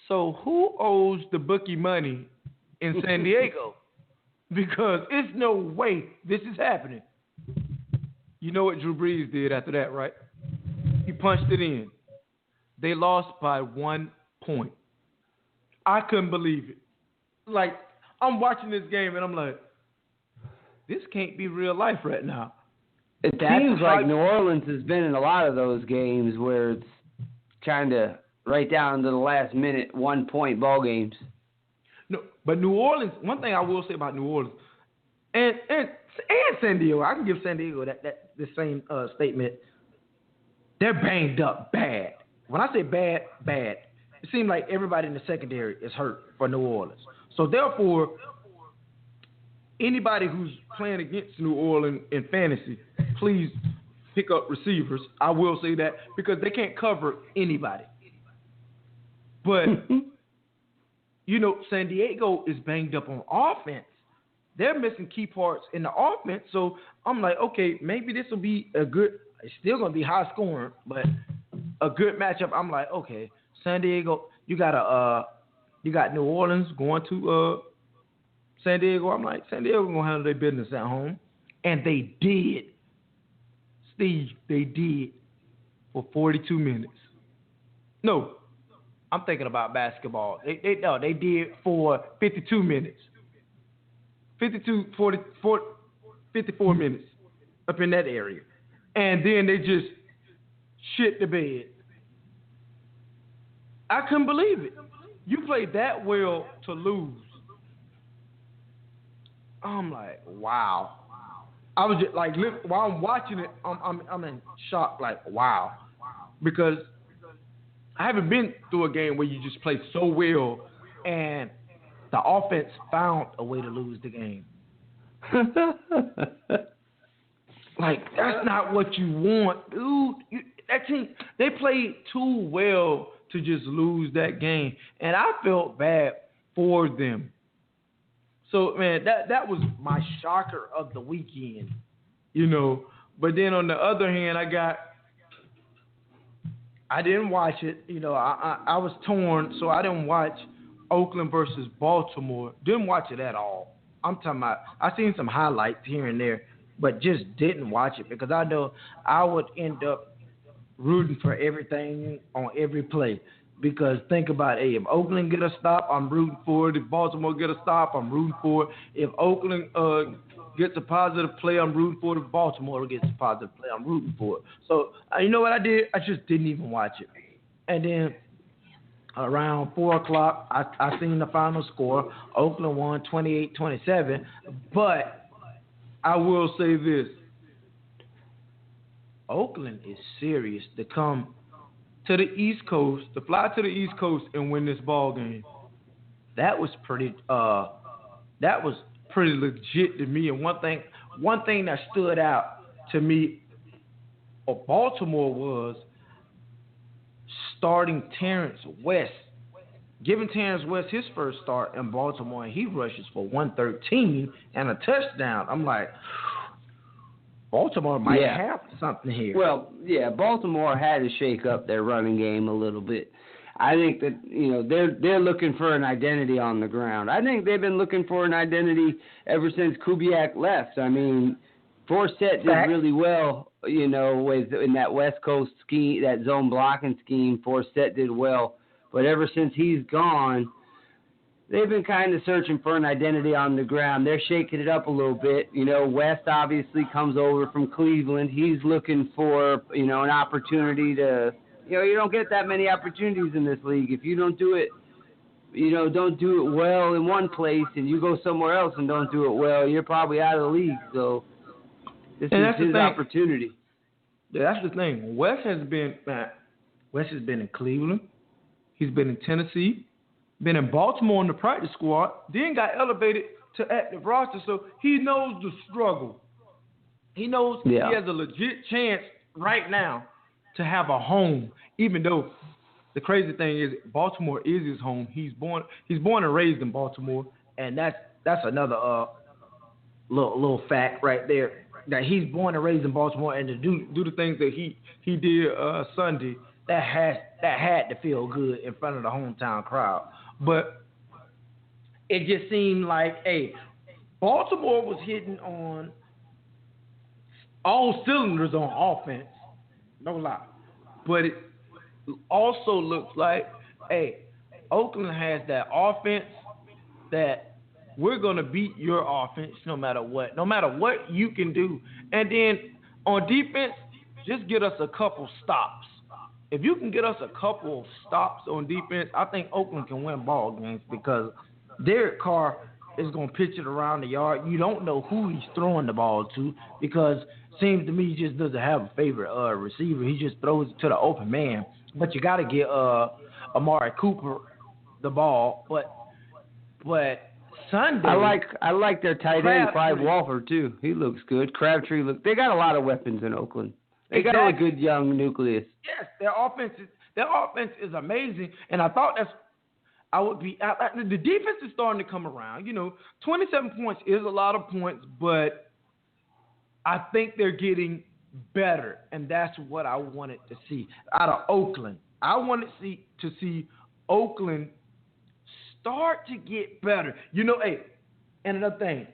so who owes the bookie money in San Diego? Because it's no way this is happening. You know what Drew Brees did after that, right? He punched it in. They lost by 1 point. I couldn't believe it. Like, I'm watching this game and I'm like, this can't be real life right now. It seems like New Orleans has been in a lot of those games where it's kind of right down to the last minute 1 point ball games. No, but New Orleans, one thing I will say about New Orleans and San Diego, I can give San Diego the same statement. They're banged up bad. When I say bad, it seems like everybody in the secondary is hurt for New Orleans. So therefore, anybody who's playing against New Orleans in fantasy, please pick up receivers. I will say that because they can't cover anybody. But, San Diego is banged up on offense. They're missing key parts in the offense. So I'm like, okay, maybe this will be a good – it's still going to be high scoring, but a good matchup. I'm like, okay, San Diego, you got New Orleans going to San Diego. I'm like, San Diego gonna handle their business at home, and they did. Steve, they did for 42 minutes. No, I'm thinking about basketball. They did for 52 minutes. 54 minutes up in that area. And then they just shit the bed. I couldn't believe it. You played that well to lose. I'm like, wow. I was just like, while I'm watching it, I'm in shock, like, wow. Because I haven't been through a game where you just play so well and the offense found a way to lose the game. Like, that's not what you want, dude. That team, they played too well to just lose that game. And I felt bad for them. So, man, that was my shocker of the weekend, you know. But then on the other hand, I didn't watch it. You know, I was torn, so I didn't watch Oakland versus Baltimore. Didn't watch it at all. I'm talking about, I seen some highlights here and there, but just didn't watch it because I know I would end up rooting for everything on every play. Because think about it, hey, if Oakland get a stop, I'm rooting for it. If Baltimore get a stop, I'm rooting for it. If Oakland gets a positive play, I'm rooting for it. If Baltimore gets a positive play, I'm rooting for it. So, you know what I did? I just didn't even watch it. And then around 4 o'clock, I seen the final score. Oakland won 28-27. But I will say this. Oakland is serious to come to the East Coast, to fly to the East Coast and win this ball game. That was pretty legit to me. And one thing that stood out to me of Baltimore was starting Terrence West, giving Terrence West his first start in Baltimore, and he rushes for 113 and a touchdown. I'm like, Baltimore might have something here. Well, yeah, Baltimore had to shake up their running game a little bit. I think that, you know, they're looking for an identity on the ground. I think they've been looking for an identity ever since Kubiak left. I mean, Forsett did really well, you know, in that West Coast scheme, that zone blocking scheme. Forsett did well. But ever since he's gone, they've been kind of searching for an identity on the ground. They're shaking it up a little bit. You know, West obviously comes over from Cleveland. He's looking for, you know, an opportunity to, you know, you don't get that many opportunities in this league. If you don't do it, you know, don't do it well in one place and you go somewhere else and don't do it well, you're probably out of the league. So this is his opportunity. Yeah, that's the thing. West has been in Cleveland. He's been in Tennessee. Been in Baltimore in the practice squad, then got elevated to active roster, so he knows the struggle. He knows he has a legit chance right now to have a home, even though the crazy thing is Baltimore is his home. He's born and raised in Baltimore, and that's another little fact right there, that he's born and raised in Baltimore, and to do the things that he did Sunday, that had to feel good in front of the hometown crowd. But it just seemed like, hey, Baltimore was hitting on all cylinders on offense, no lie. But it also looks like, hey, Oakland has that offense that we're going to beat your offense no matter what you can do. And then on defense, just get us a couple stops. If you can get us a couple of stops on defense, I think Oakland can win ball games because Derek Carr is going to pitch it around the yard. You don't know who he's throwing the ball to because it seems to me he just doesn't have a favorite receiver. He just throws it to the open man. But you got to get Amari Cooper the ball. But Sunday, I like their tight end Clyde Walford too. He looks good. Crabtree they got a lot of weapons in Oakland. They got a good young nucleus. Yes, their offense is amazing, and I thought the defense is starting to come around. You know, 27 points is a lot of points, but I think they're getting better, and that's what I wanted to see out of Oakland. I wanted to see Oakland start to get better. You know, hey, And another thing,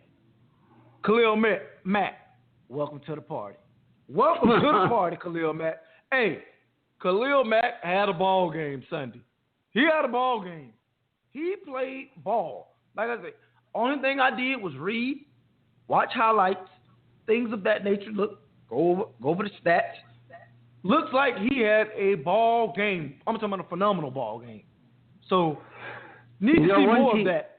Khalil Mack, welcome to the party. Welcome to the party, Khalil Mack. Hey, Khalil Mack had a ball game Sunday. He had a ball game. He played ball. Like I said, only thing I did was read, watch highlights, things of that nature. Look, go over the stats. Looks like he had a ball game. I'm talking about a phenomenal ball game. So, need to see more of that.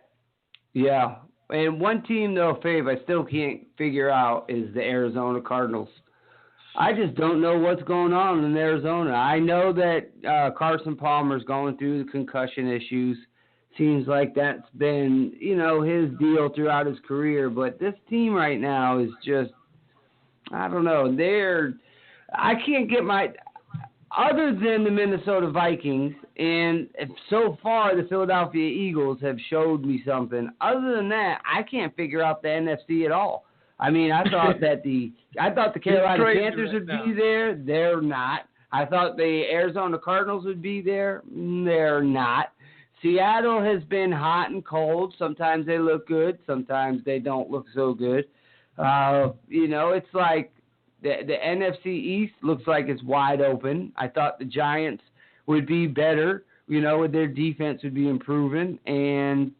Yeah. And one team, though, Fave, I still can't figure out is the Arizona Cardinals. I just don't know what's going on in Arizona. I know that Carson Palmer's going through the concussion issues. Seems like that's been, his deal throughout his career. But this team right now is just, I don't know. I can't get other than the Minnesota Vikings, and so far the Philadelphia Eagles have showed me something. Other than that, I can't figure out the NFC at all. I mean, I thought the Carolina Panthers would be there. They're not. I thought the Arizona Cardinals would be there. They're not. Seattle has been hot and cold. Sometimes they look good. Sometimes they don't look so good. It's like the NFC East looks like it's wide open. I thought the Giants would be better, with their defense would be improving. And,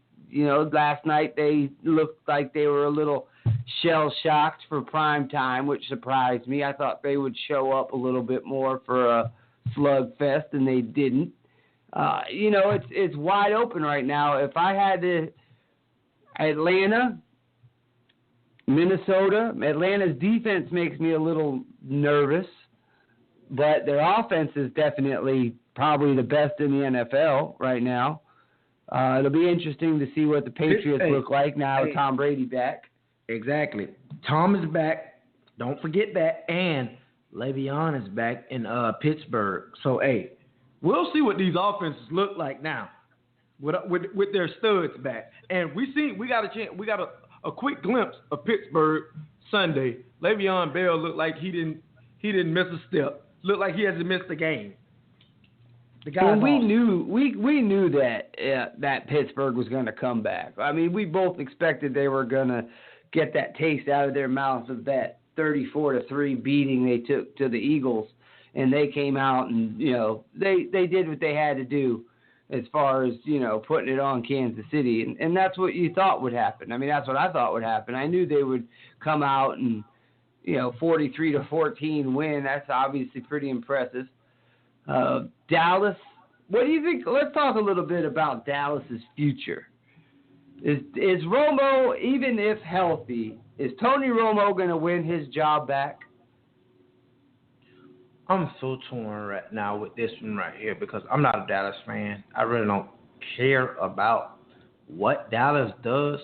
last night they looked like they were a little shell-shocked for prime time, which surprised me. I thought they would show up a little bit more for a slugfest, and they didn't. It's wide open right now. If I had Atlanta, Minnesota, Atlanta's defense makes me a little nervous, but their offense is definitely probably the best in the NFL right now. It'll be interesting to see what the Patriots look like now with Tom Brady back. Exactly. Tom is back. Don't forget that. And Le'Veon is back in Pittsburgh. So, we'll see what these offenses look like now with their studs back. And we got a chance. We got a quick glimpse of Pittsburgh Sunday. Le'Veon Bell looked like he didn't miss a step. Looked like he hasn't missed a game. The guy. Well, we knew that Pittsburgh was going to come back. I mean, we both expected they were going to get that taste out of their mouths of that 34-3 beating they took to the Eagles, and they came out and they did what they had to do as far as putting it on Kansas City, and that's what you thought would happen. I mean, that's what I thought would happen. I knew they would come out and 43-14 win. That's obviously pretty impressive. Dallas, what do you think? Let's talk a little bit about Dallas's future. Is Romo, even if healthy, is Tony Romo going to win his job back? I'm so torn right now with this one right here because I'm not a Dallas fan. I really don't care about what Dallas does.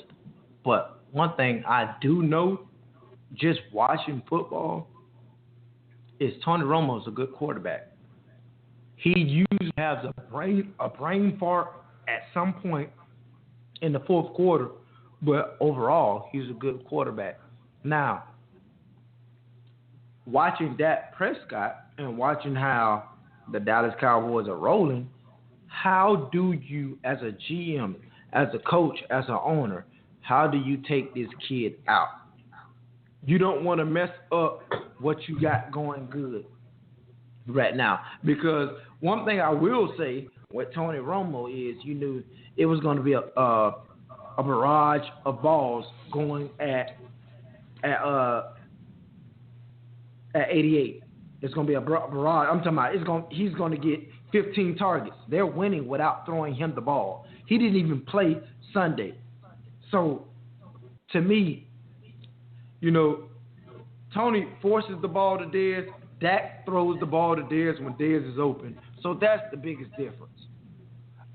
But one thing I do know, just watching football, is Tony Romo's a good quarterback. He usually has a brain fart at some point in the fourth quarter, but overall, he's a good quarterback. Now, watching Dak Prescott and watching how the Dallas Cowboys are rolling, how do you, as a GM, as a coach, as an owner, how do you take this kid out? You don't want to mess up what you got going good right now. Because one thing I will say with Tony Romo is you knew it was going to be a barrage of balls going at 88. It's going to be a barrage. I'm talking about he's going to get 15 targets. They're winning without throwing him the ball. He didn't even play Sunday. So, to me, Tony forces the ball to Dez. Dak throws the ball to Dez when Dez is open. So that's the biggest difference.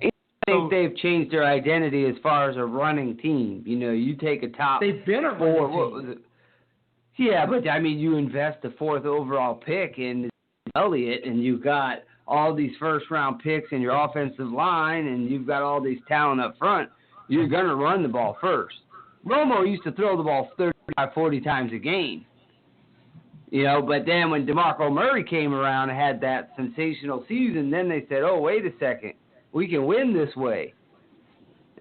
I think they've changed their identity as far as a running team. You take a top. They've been a running team. Yeah, but I mean, you invest the 4th overall pick in Elliott, and you've got all these first-round picks in your offensive line, and you've got all these talent up front. You're going to run the ball first. Romo used to throw the ball 35, 40 times a game. But then when DeMarco Murray came around and had that sensational season, then they said, oh, wait a second, we can win this way.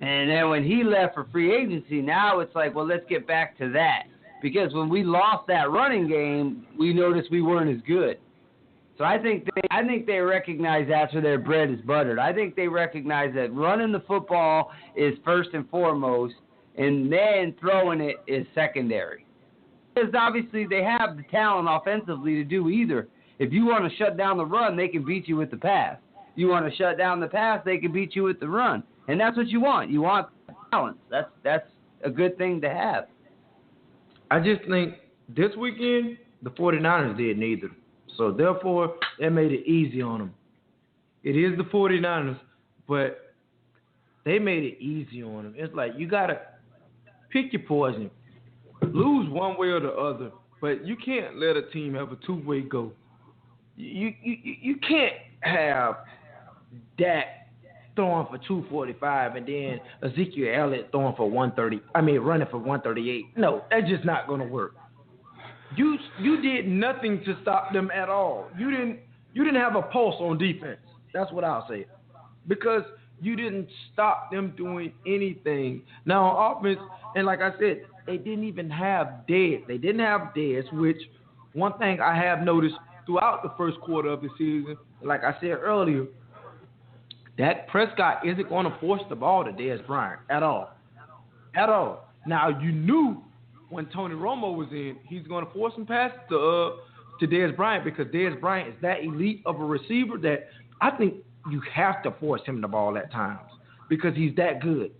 And then when he left for free agency, now it's like, well, let's get back to that. Because when we lost that running game, we noticed we weren't as good. So I think they recognize that's where their bread is buttered. I think they recognize that running the football is first and foremost, and then throwing it is secondary. Because obviously they have the talent offensively to do either. If you want to shut down the run, they can beat you with the pass. You want to shut down the pass, they can beat you with the run. And that's what you want. You want balance. That's a good thing to have. I just think this weekend, the 49ers did neither. So, therefore, that made it easy on them. It is the 49ers, but they made it easy on them. It's like you got to pick your poison. Lose one way or the other, but you can't let a team have a two-way go. You can't have Dak throwing for 245 and then Ezekiel Elliott throwing for 130. Running for 138. No, that's just not going to work. You did nothing to stop them at all. You didn't have a pulse on defense. That's what I'll say. Because you didn't stop them doing anything. Now on offense, and like I said, they didn't even have deads. They didn't have deads, which one thing I have noticed throughout the first quarter of the season, like I said earlier, Dak Prescott isn't going to force the ball to Dez Bryant at all. At all. Now, you knew when Tony Romo was in, he's going to force some passes to Dez Bryant because Dez Bryant is that elite of a receiver that I think you have to force him the ball at times because he's that good.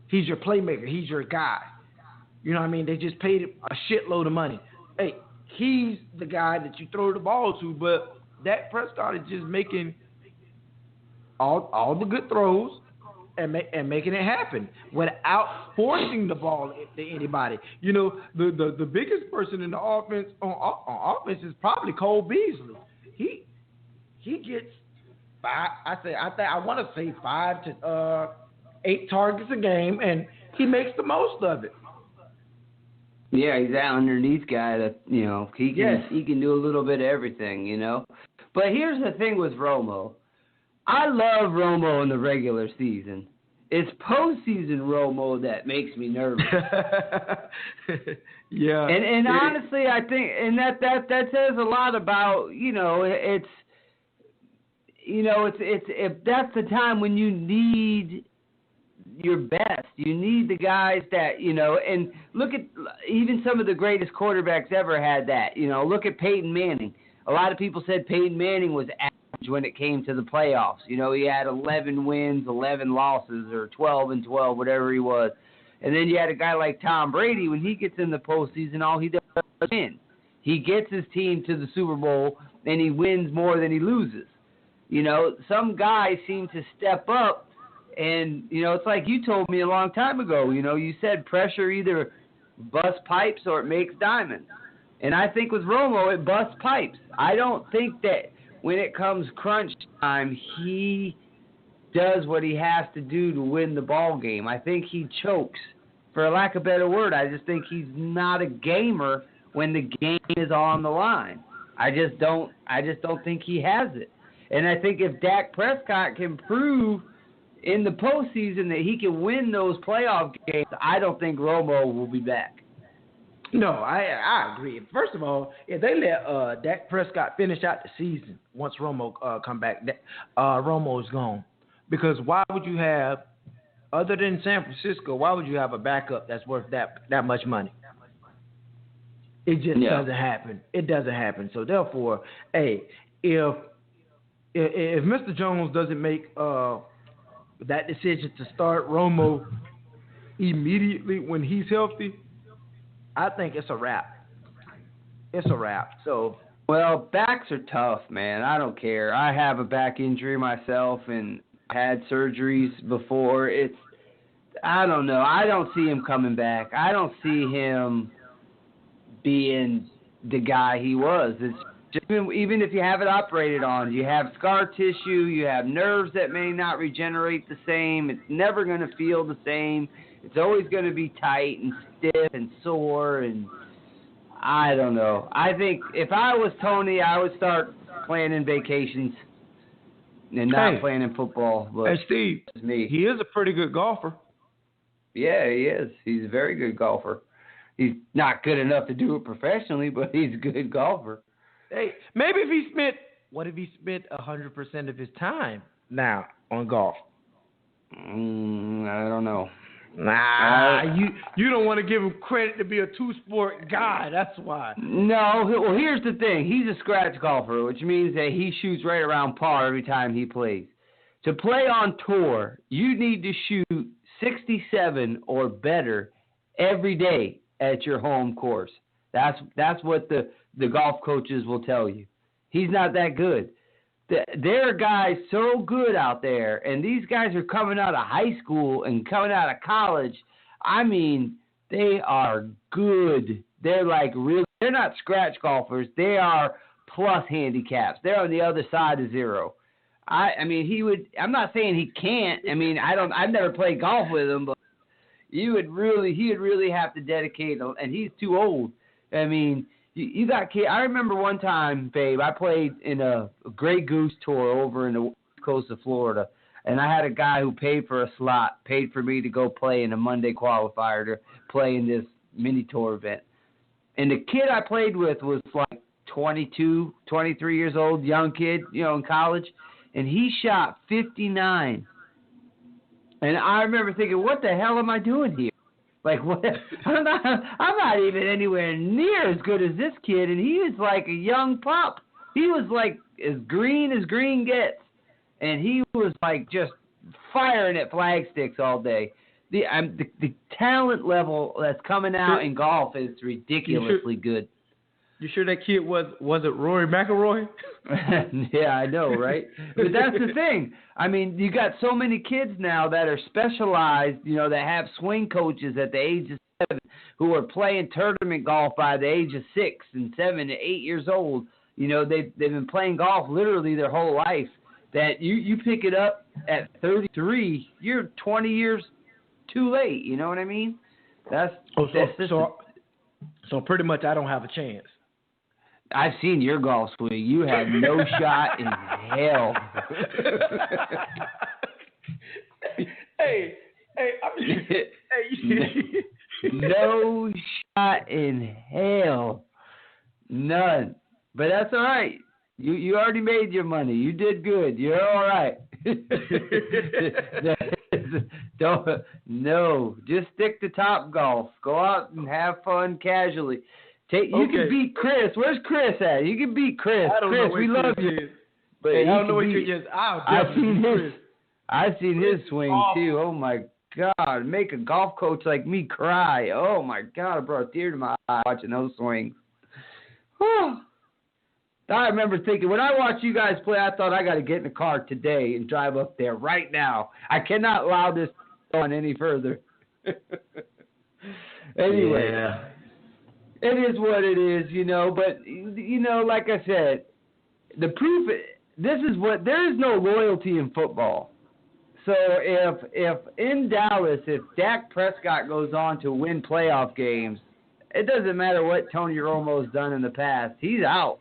He's your playmaker. He's your guy. You know what I mean? They just paid him a shitload of money. Hey, he's the guy that you throw the ball to, but Dak Prescott is just making all the good throws and making it happen without forcing the ball to anybody. You know, the biggest person in the offense on offense is probably Cole Beasley. He gets I want to say 5 to 8 targets a game, and he makes the most of it. Yeah, he's that underneath guy that, you know, he can do a little bit of everything, you know. But here's the thing with Romo. I love Romo in the regular season. It's postseason Romo that makes me nervous. Yeah. And honestly, I think, and that says a lot about, it's that's the time when you need your best. You need the guys that, and look at even some of the greatest quarterbacks ever had that. Look at Peyton Manning. A lot of people said Peyton Manning was average when it came to the playoffs. He had 11 wins, 11 losses, or 12-12, whatever he was. And then you had a guy like Tom Brady. When he gets in the postseason, all he does is win. He gets his team to the Super Bowl, and he wins more than he loses. Some guys seem to step up, and, it's like you told me a long time ago. You said pressure either busts pipes or it makes diamonds. And I think with Romo, it busts pipes. I don't think that when it comes crunch time, he does what he has to do to win the ball game. I think he chokes. For lack of a better word, I just think he's not a gamer when the game is on the line. I just don't think he has it. And I think if Dak Prescott can prove in the postseason that he can win those playoff games, I don't think Romo will be back. No, I agree. First of all, if they let Dak Prescott finish out the season, once Romo come back, Romo's gone. Because why would you have, other than San Francisco, why would you have a backup that's worth that much money? It just doesn't happen. It doesn't happen. So therefore, hey, if Mr. Jones doesn't make that decision to start Romo immediately when he's healthy, I think it's a wrap. It's a wrap. So, well, backs are tough, man. I don't care. I have a back injury myself and had surgeries before. I don't know. I don't see him coming back. I don't see him being the guy he was. It's just, even if you have it operated on, you have scar tissue, you have nerves that may not regenerate the same. It's never going to feel the same. It's always going to be tight and stiff and sore, and I don't know. I think if I was Tony, I would start planning vacations and not planning football. But hey, Steve, he is a pretty good golfer. Yeah, he is. He's a very good golfer. He's not good enough to do it professionally, but he's a good golfer. Hey, maybe if he spent 100% of his time now on golf? I don't know. Nah, you don't want to give him credit to be a two-sport guy. That's why. No, well, here's the thing. He's a scratch golfer, which means that he shoots right around par every time he plays. To play on tour, you need to shoot 67 or better every day at your home course. That's what the golf coaches will tell you. He's not that good. There are guys so good out there, and these guys are coming out of high school and coming out of college. I mean, they are good. They're like really. They're not scratch golfers. They are plus handicaps. They're on the other side of zero. I mean, he would. I'm not saying he can't. I mean, I've never played golf with him, but he would really have to dedicate. And he's too old. I mean. You got kids. I remember one time, babe, I played in a Grey Goose tour over in the west coast of Florida, and I had a guy who paid for a slot, paid for me to go play in a Monday qualifier to play in this mini tour event. And the kid I played with was like 22, 23 years old, young kid, in college, and he shot 59. And I remember thinking, what the hell am I doing here? Like, what? I'm not even anywhere near as good as this kid, and he was like a young pup. He was like as green gets, and he was like just firing at flag sticks all day. The talent level that's coming out in golf is ridiculously good. You sure that kid wasn't Rory McIlroy? Yeah, I know, right? But that's the thing. I mean, you got so many kids now that are specialized, that have swing coaches at the age of 7 who are playing tournament golf by the age of 6 and 7 and 8 years old. They've been playing golf literally their whole life. That you pick it up at 33, you're 20 years too late. You know what I mean? So pretty much I don't have a chance. I've seen your golf swing. You have no shot in hell. Hey, no shot in hell. None. But that's all right. You already made your money. You did good. You're all right. Just stick to Top Golf. Go out and have fun casually. You can beat Chris. Where's Chris at? You can beat Chris. I don't know we love you. But I don't know what you just. I've seen his swing too. Oh my God! Make a golf coach like me cry. Oh my God! I brought a tear to my eye watching those swings. I remember thinking, when I watched you guys play, I thought I got to get in the car today and drive up there right now. I cannot allow this on any further. Anyway, yeah. It is what it is, But like I said, the proof. There is no loyalty in football. So if in Dallas, if Dak Prescott goes on to win playoff games, it doesn't matter what Tony Romo's done in the past. He's out.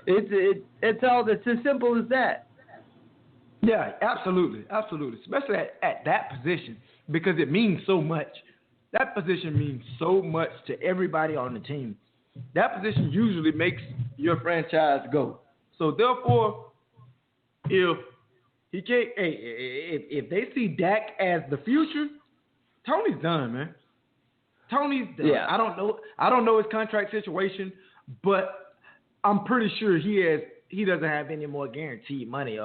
It's as simple as that. Yeah, absolutely, especially at that position, because it means so much. That position means so much to everybody on the team. That position usually makes your franchise go. So therefore, if they see Dak as the future, Tony's done, man. Tony's done. Yeah. I don't know his contract situation, but I'm pretty sure he doesn't have any more guaranteed money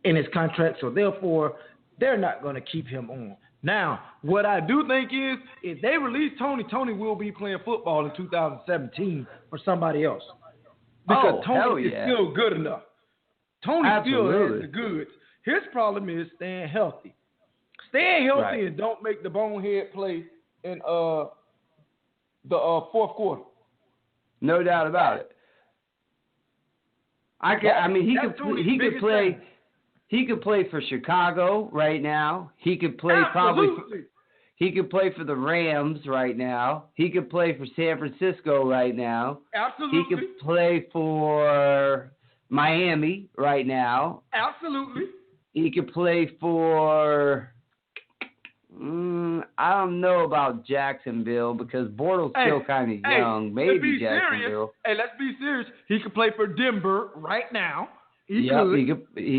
in his contract. So therefore, they're not going to keep him on. Now, what I do think is, if they release Tony will be playing football in 2017 for somebody else. Because Tony is still good enough. Tony still has the goods. His problem is staying healthy. Right. And don't make the bonehead play in the fourth quarter. No doubt about it. He could play for Chicago right now. He could play he could play for the Rams right now. He could play for San Francisco right now. Absolutely. He could play for Miami right now. Absolutely. He could play for I don't know about Jacksonville because Bortles still kind of young. Maybe Jacksonville. Let's be serious. He could play for Denver right now. He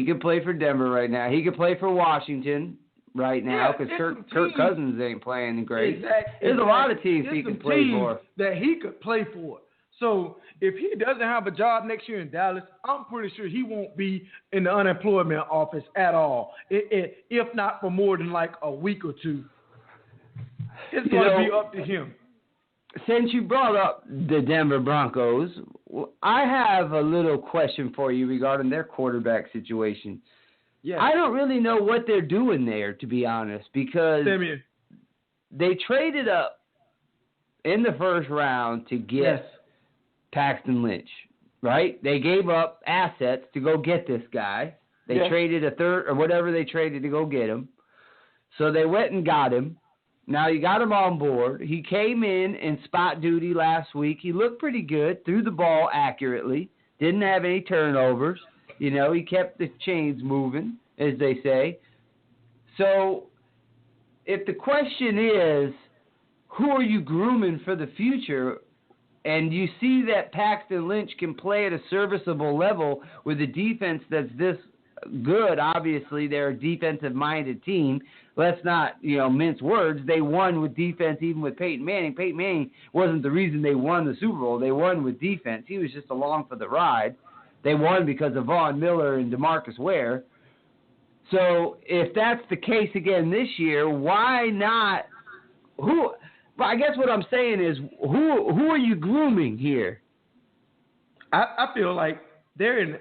could play for Denver right now. He could play for Washington right now because Kirk Cousins ain't playing great. There's a lot of teams he can play for. That he could play for. So if he doesn't have a job next year in Dallas, I'm pretty sure he won't be in the unemployment office at all, if not for more than like a week or two. It's going to be up to him. Since you brought up the Denver Broncos, I have a little question for you regarding their quarterback situation. Yes. I don't really know what they're doing there, to be honest, because they traded up in the first round to get Paxton Lynch, right? They gave up assets to go get this guy. They traded a third or whatever they traded to go get him. So they went and got him. Now you got him on board. He came in spot duty last week. He looked pretty good, threw the ball accurately, didn't have any turnovers. He kept the chains moving, as they say. So if the question is, who are you grooming for the future? And you see that Paxton Lynch can play at a serviceable level with a defense that's this good. Obviously, they're a defensive-minded team. Let's not, mince words. They won with defense even with Peyton Manning. Peyton Manning wasn't the reason they won the Super Bowl. They won with defense. He was just along for the ride. They won because of Von Miller and DeMarcus Ware. So if that's the case again this year, why not? Well, I guess what I'm saying is, who are you grooming here? I feel like they're in,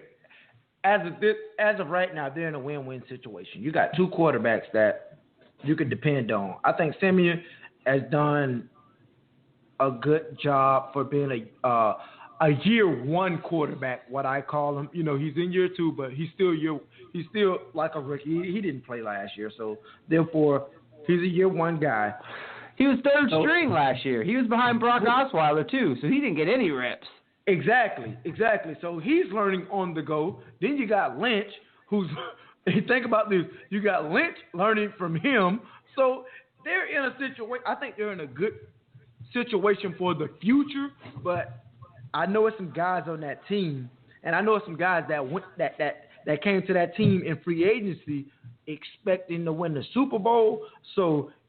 as of right now, they're in a win-win situation. You got two quarterbacks that you can depend on. I think Simeon has done a good job for being a year one quarterback, what I call him. He's in year two, but he's still like a rookie. He didn't play last year, so therefore he's a year one guy. He was third string last year. He was behind Brock Osweiler, too, so he didn't get any reps. Exactly. So he's learning on the go. Then you got Lynch, who's – think about this. You got Lynch learning from him. So they're in a situation – I think they're in a good situation for the future, but I know it's some guys on that team, and I know it's some guys that came to that team in free agency expecting to win the Super Bowl. So –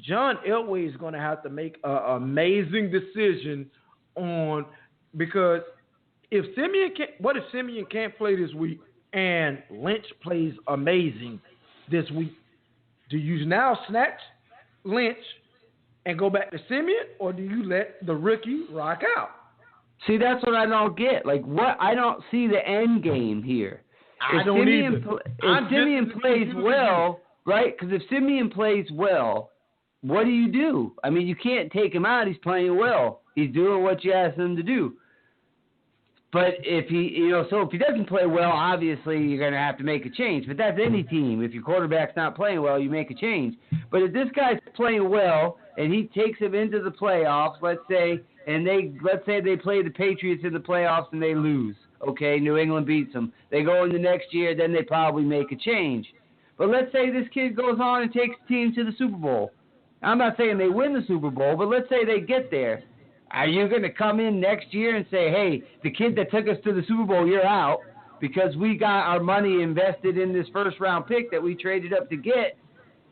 John Elway is going to have to make an amazing decision because if Simeon can't play this week and Lynch plays amazing this week, do you now snatch Lynch and go back to Simeon, or do you let the rookie rock out? See, that's what I don't get. I don't see the end game here. I don't either. If Simeon plays well, right? Because if Simeon plays well, what do? You can't take him out. He's playing well. He's doing what you asked him to do. But if he doesn't play well, obviously you're going to have to make a change. But that's any team. If your quarterback's not playing well, you make a change. But if this guy's playing well and he takes him into the playoffs, let's say they play the Patriots in the playoffs and they lose. Okay, New England beats them. They go in the next year, then they probably make a change. But let's say this kid goes on and takes the team to the Super Bowl. I'm not saying they win the Super Bowl, but let's say they get there. Are you going to come in next year and say, hey, the kid that took us to the Super Bowl, you're out because we got our money invested in this first-round pick that we traded up to get?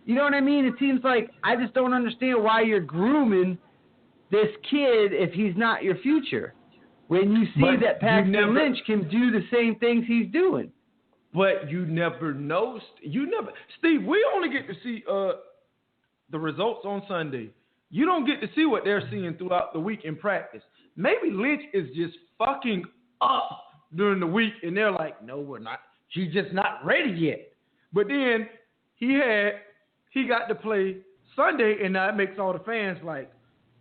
You know what I mean? It seems like I just don't understand why you're grooming this kid if he's not your future. When you see that Paxton Lynch can do the same things he's doing. But you never know. Steve, we only get to see the results on Sunday. You don't get to see what they're seeing throughout the week in practice. Maybe Lynch is just fucking up during the week, and they're like, no, we're not. She's just not ready yet. But then he got to play Sunday, and now it makes all the fans like,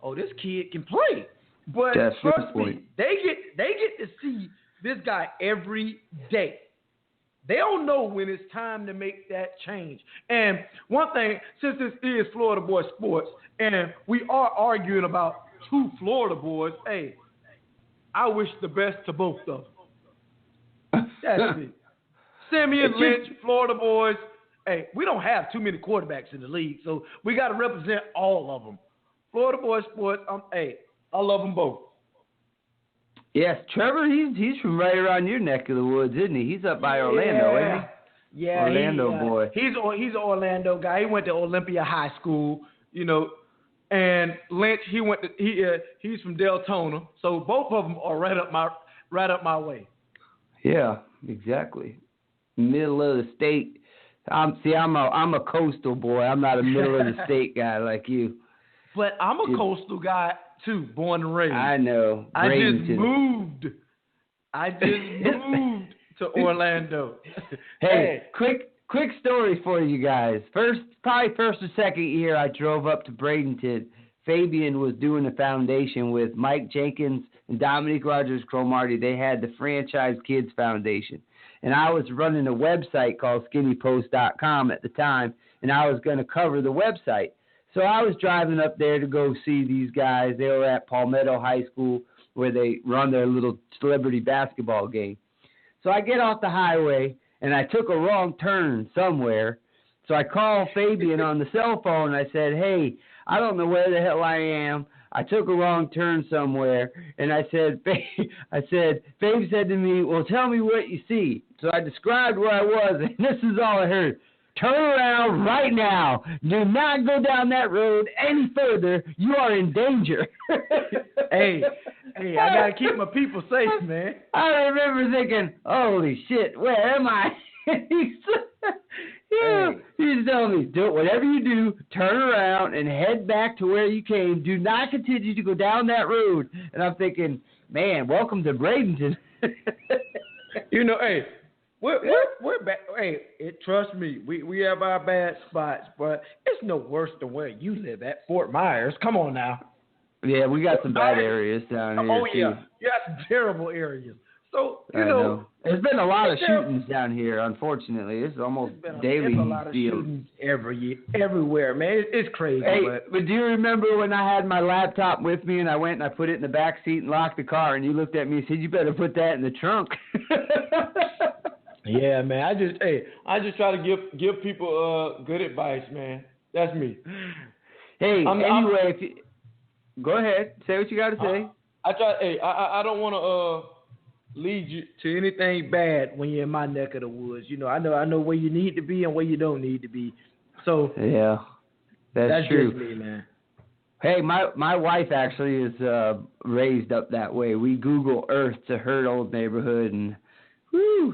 oh, this kid can play. But trust me, they get to see this guy every day. They don't know when it's time to make that change. And one thing, since this is Florida Boy Sports, and we are arguing about two Florida boys, hey, I wish the best to both of them. That's it. Simeon Lynch, Florida boys, hey, we don't have too many quarterbacks in the league, so we got to represent all of them. Florida Boy Sports, hey, I love them both. Yes, Trevor, he's from right around your neck of the woods, isn't he? He's up by Orlando, isn't he? Yeah, Orlando boy. He's an Orlando guy. He went to Olympia High School, and Lynch, he's from Deltona. So both of them are right up my way. Yeah, exactly. Middle of the state. I'm a coastal boy. I'm not a middle of the state guy like you. But I'm a coastal guy too, born and raised. I know. I just moved to Orlando. Hey, quick story for you guys. Probably first or second year I drove up to Bradenton. Fabian was doing a foundation with Mike Jenkins and Dominique Rogers-Cromartie. They had the Franchise Kids Foundation. And I was running a website called skinnypost.com at the time, and I was going to cover the website. So I was driving up there to go see these guys. They were at Palmetto High School where they run their little celebrity basketball game. So I get off the highway, and I took a wrong turn somewhere. So I called Fabian on the cell phone, and I said, hey, I don't know where the hell I am. I took a wrong turn somewhere. And I said, Fabe said to me, well, tell me what you see. So I described where I was, and this is all I heard. Turn around right now. Do not go down that road any further. You are in danger. Hey, I got to keep my people safe, man. I remember thinking, holy shit, where am I? He's telling me, do whatever you do, turn around and head back to where you came. Do not continue to go down that road. And I'm thinking, man, welcome to Bradenton. Hey, we're back. Hey, trust me, we have our bad spots, but it's no worse than where you live at, Fort Myers. Come on now. Yeah, we got some bad areas down here. Oh yeah, too. you got some terrible areas. So I know. There's been a lot of shootings down here. Unfortunately, it's almost daily. There's a lot of shootings everywhere, man. It's crazy. Hey, but do you remember when I had my laptop with me and I went and I put it in the back seat and locked the car, and you looked at me and said, "You better put that in the trunk." Yeah, man. I just try to give people good advice, man. That's me. Hey, go ahead. Say what you got to say. I don't want to lead you to anything bad when you're in my neck of the woods. I know where you need to be and where you don't need to be. So yeah, that's true. Just me, man. Hey, my wife actually is raised up that way. We Google Earth to her old neighborhood, and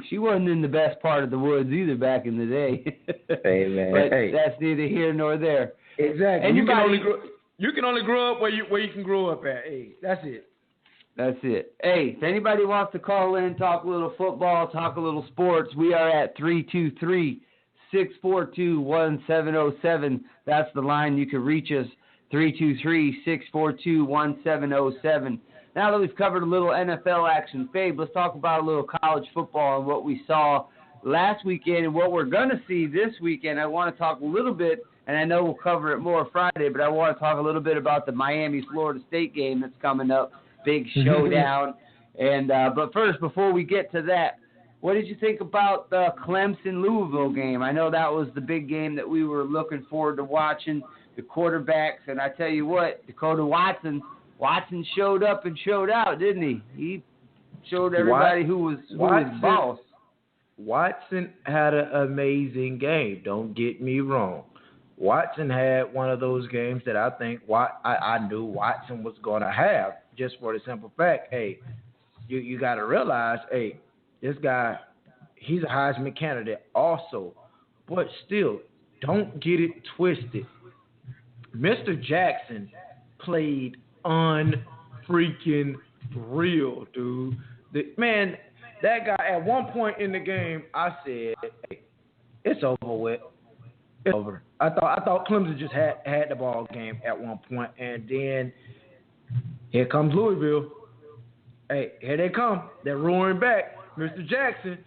she wasn't in the best part of the woods either back in the day. Hey, man. But that's neither here nor there. Exactly. And you can only grow up where you can grow up at. Hey, that's it. That's it. Hey, if anybody wants to call in, talk a little football, talk a little sports, we are at 323-642-1707. That's the line. You can reach us, 323-642-1707. Now that we've covered a little NFL action, Fabe, let's talk about a little college football and what we saw last weekend and what we're going to see this weekend. I want to talk a little bit, and I know we'll cover it more Friday, but I want to talk a little bit about the Miami-Florida State game that's coming up. Big showdown. And but first, before we get to that, what did you think about the Clemson-Louisville game? I know that was the big game that we were looking forward to watching, the quarterbacks. And I tell you what, Dakota Watson showed up and showed out, didn't he? He showed everybody who was boss. Watson had an amazing game. Don't get me wrong. Watson had one of those games that I think I knew Watson was going to have, just for the simple fact, hey, you got to realize, hey, this guy, he's a Heisman candidate also. But still, don't get it twisted. Mr. Jackson played unfreaking real, dude. Man, that guy, at one point in the game, I said, hey, it's over with. It's over. I thought Clemson just had the ball game at one point, and then here comes Louisville. Hey, here they come. They're roaring back, Mr. Jackson,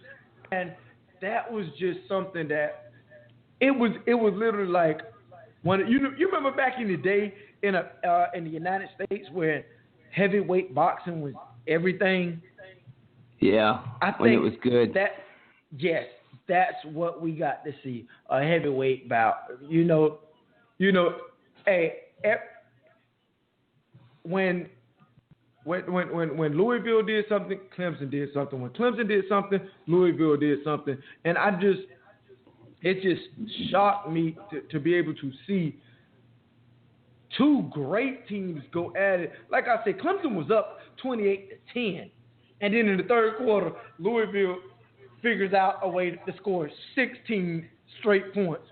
and that was just something that it was literally like when you remember back in the day in the United States where heavyweight boxing was everything. Yeah, when it was good. Yes, that's what we got to see, a heavyweight bout. Hey, when Louisville did something, Clemson did something. When Clemson did something, Louisville did something. And it just shocked me to be able to see two great teams go at it. Like I said, Clemson was up 28-10. And then in the third quarter, Louisville figures out a way to score 16 straight points.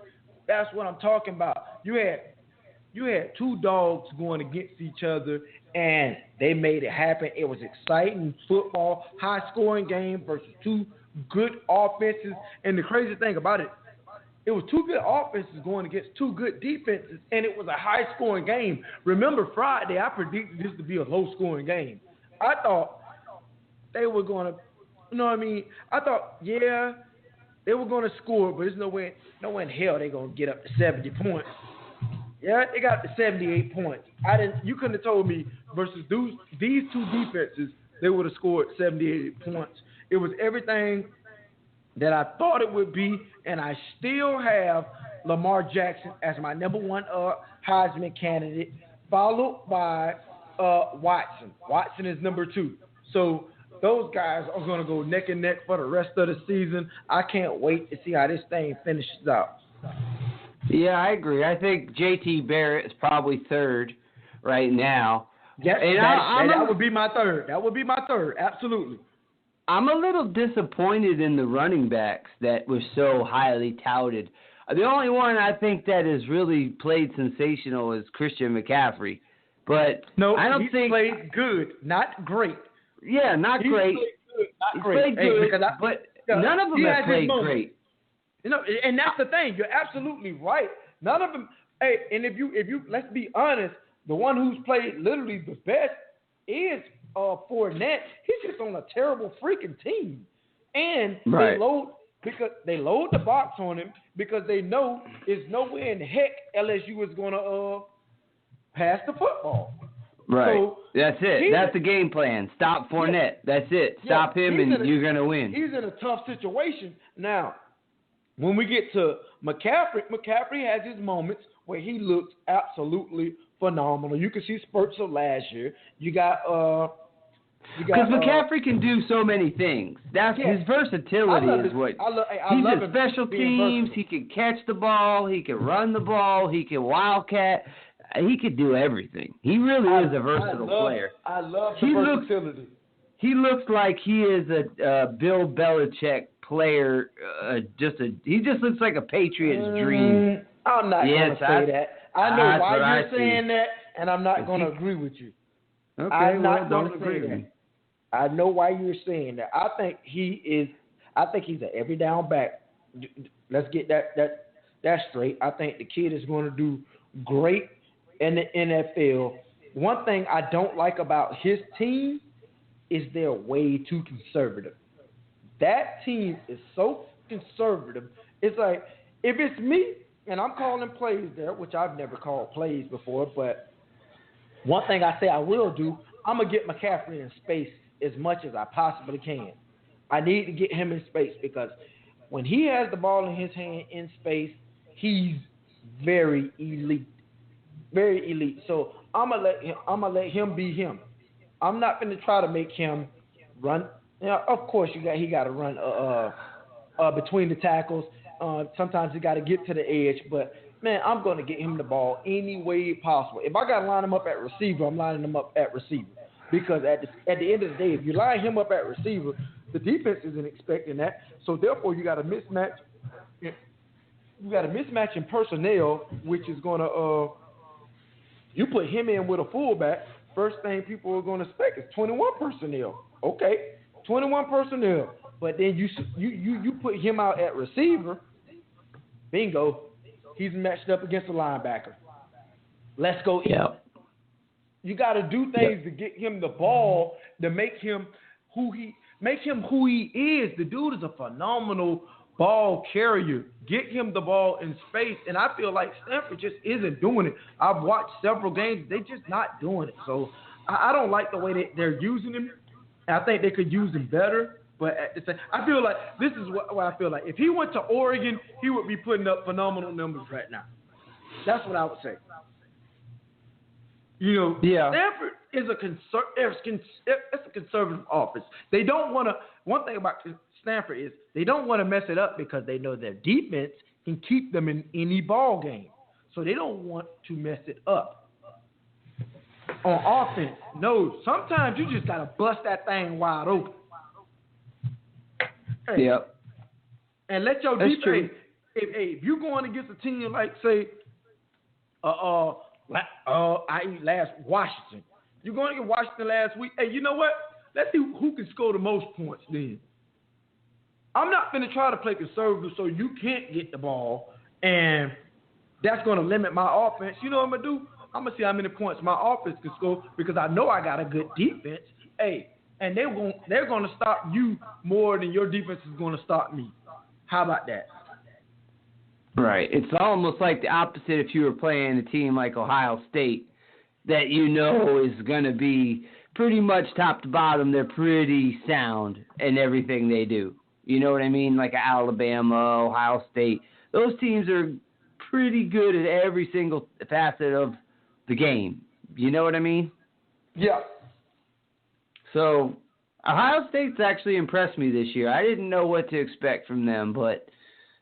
That's what I'm talking about. You had two dogs going against each other, and they made it happen. It was exciting football, high-scoring game versus two good offenses. And the crazy thing about it, it was two good offenses going against two good defenses, and it was a high-scoring game. Remember Friday, I predicted this to be a low-scoring game. I thought they were going to, I thought, they were going to score, but there's no way in hell they're going to get up to 70 points. Yeah, they got up to 78 points. You couldn't have told me versus these two defenses, they would have scored 78 points. It was everything that I thought it would be, and I still have Lamar Jackson as my number one Heisman candidate, followed by Watson. Watson is number 2. So those guys are going to go neck and neck for the rest of the season. I can't wait to see how this thing finishes out. Yeah, I agree. I think J.T. Barrett is probably third right now. Yeah, and that would be my third. That would be my third, absolutely. I'm a little disappointed in the running backs that were so highly touted. The only one I think that has really played sensational is Christian McCaffrey. But no, I don't he think played good, not great. Yeah, not great. He played good, but none of them have played great. And that's the thing. You're absolutely right. None of them. Hey, and if you let's be honest, the one who's played literally the best is Fournette. He's just on a terrible freaking team, and they load the box on him because they know there's nowhere in the heck LSU is gonna pass the football. Right. So that's it. That's the game plan. Stop Fournette. That's it. Stop him, and you're gonna win. He's in a tough situation now. When we get to McCaffrey has his moments where he looks absolutely phenomenal. You can see spurts of last year. Because McCaffrey can do so many things. That's his versatility is what. He's a special teams. He can catch the ball. He can run the ball. He can wildcat. He could do everything. He really is a versatile player. I love the versatility. He looks like he is a Bill Belichick player. He just looks like a Patriots dream. I'm not going to say that. I know why you're saying that, and I'm not going to agree with you. Okay, I'm not going to agree say with that. me. I know why you're saying that. I think he's an every down back. Let's get that straight. I think the kid is going to do great in the NFL. One thing I don't like about his team is they're way too conservative. That team is so conservative. It's like, if it's me and I'm calling plays there, which I've never called plays before, but one thing I say I will do, I'm going to get McCaffrey in space as much as I possibly can. I need to get him in space because when he has the ball in his hand in space, he's very elite. Very elite. So I'm gonna let him be him. I'm not going to try to make him run. Of course, he got to run between the tackles. Sometimes he got to get to the edge. But, man, I'm going to get him the ball any way possible. If I got to line him up at receiver, I'm lining him up at receiver. Because at the end of the day, if you line him up at receiver, the defense isn't expecting that. So, therefore, you got a mismatch. You got a mismatch in personnel, which is going to you put him in with a fullback, first thing people are going to expect is 21 personnel. Okay, 21 personnel. But then you put him out at receiver, bingo, he's matched up against a linebacker. Let's go. Yeah. You got to do things to get him the ball to make him who he is. The dude is a phenomenal ball carrier. Get him the ball in space, and I feel like Stanford just isn't doing it. I've watched several games; they're just not doing it. So I don't like the way they're using him. I think they could use him better. But at the same, I feel like this is what I feel like. If he went to Oregon, he would be putting up phenomenal numbers right now. That's what I would say. You know, Stanford is it's a conservative offense. They don't want to. One thing about Stanford is they don't want to mess it up because they know their defense can keep them in any ball game. So they don't want to mess it up. On offense, no. Sometimes you just gotta bust that thing wide open. Hey, Yep. And let your That's defense. true. If you're going against a team like say, i.e. last Washington, you're going against Washington last week. Hey, you know what? Let's see who can score the most points. Then I'm not going to try to play conservative so you can't get the ball, and that's going to limit my offense. You know what I'm going to do? I'm going to see how many points my offense can score because I know I got a good defense. Hey, and they're going to stop you more than your defense is going to stop me. How about that? Right. It's almost like the opposite if you were playing a team like Ohio State that you know is going to be pretty much top to bottom. They're pretty sound in everything they do. You know what I mean? Like Alabama, Ohio State. Those teams are pretty good at every single facet of the game. You know what I mean? Yeah. So Ohio State's actually impressed me this year. I didn't know what to expect from them, but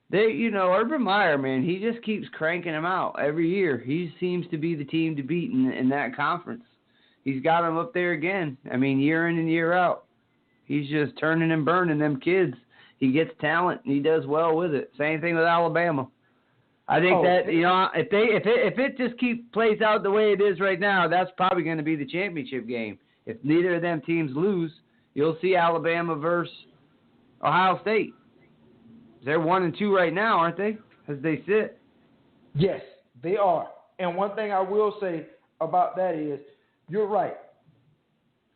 they, Urban Meyer, man, he just keeps cranking them out every year. He seems to be the team to beat in that conference. He's got them up there again. I mean, year in and year out. He's just turning and burning them kids. He gets talent, and he does well with it. Same thing with Alabama. I think that, if it just plays out the way it is right now, that's probably going to be the championship game. If neither of them teams lose, you'll see Alabama versus Ohio State. They're 1-2 right now, aren't they? As they sit. Yes, they are. And one thing I will say about that is, you're right.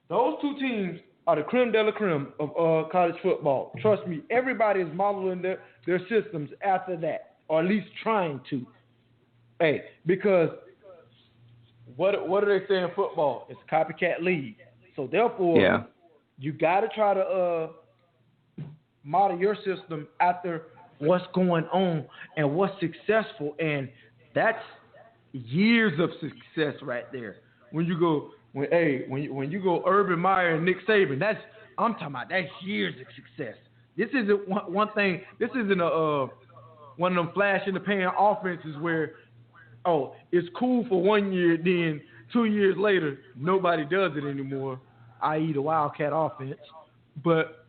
Those two teams are the creme de la creme of college football. Trust me, everybody is modeling their systems after that, or at least trying to. Hey, because what do they say in football? It's a copycat league. So therefore, you got to try to model your system after what's going on and what's successful, and that's years of success right there. When you go Urban Meyer and Nick Saban, I'm talking about that's years of success. This isn't one thing. This isn't one of them flash in the pan offenses where it's cool for 1 year, then 2 years later nobody does it anymore, i.e. the Wildcat offense. But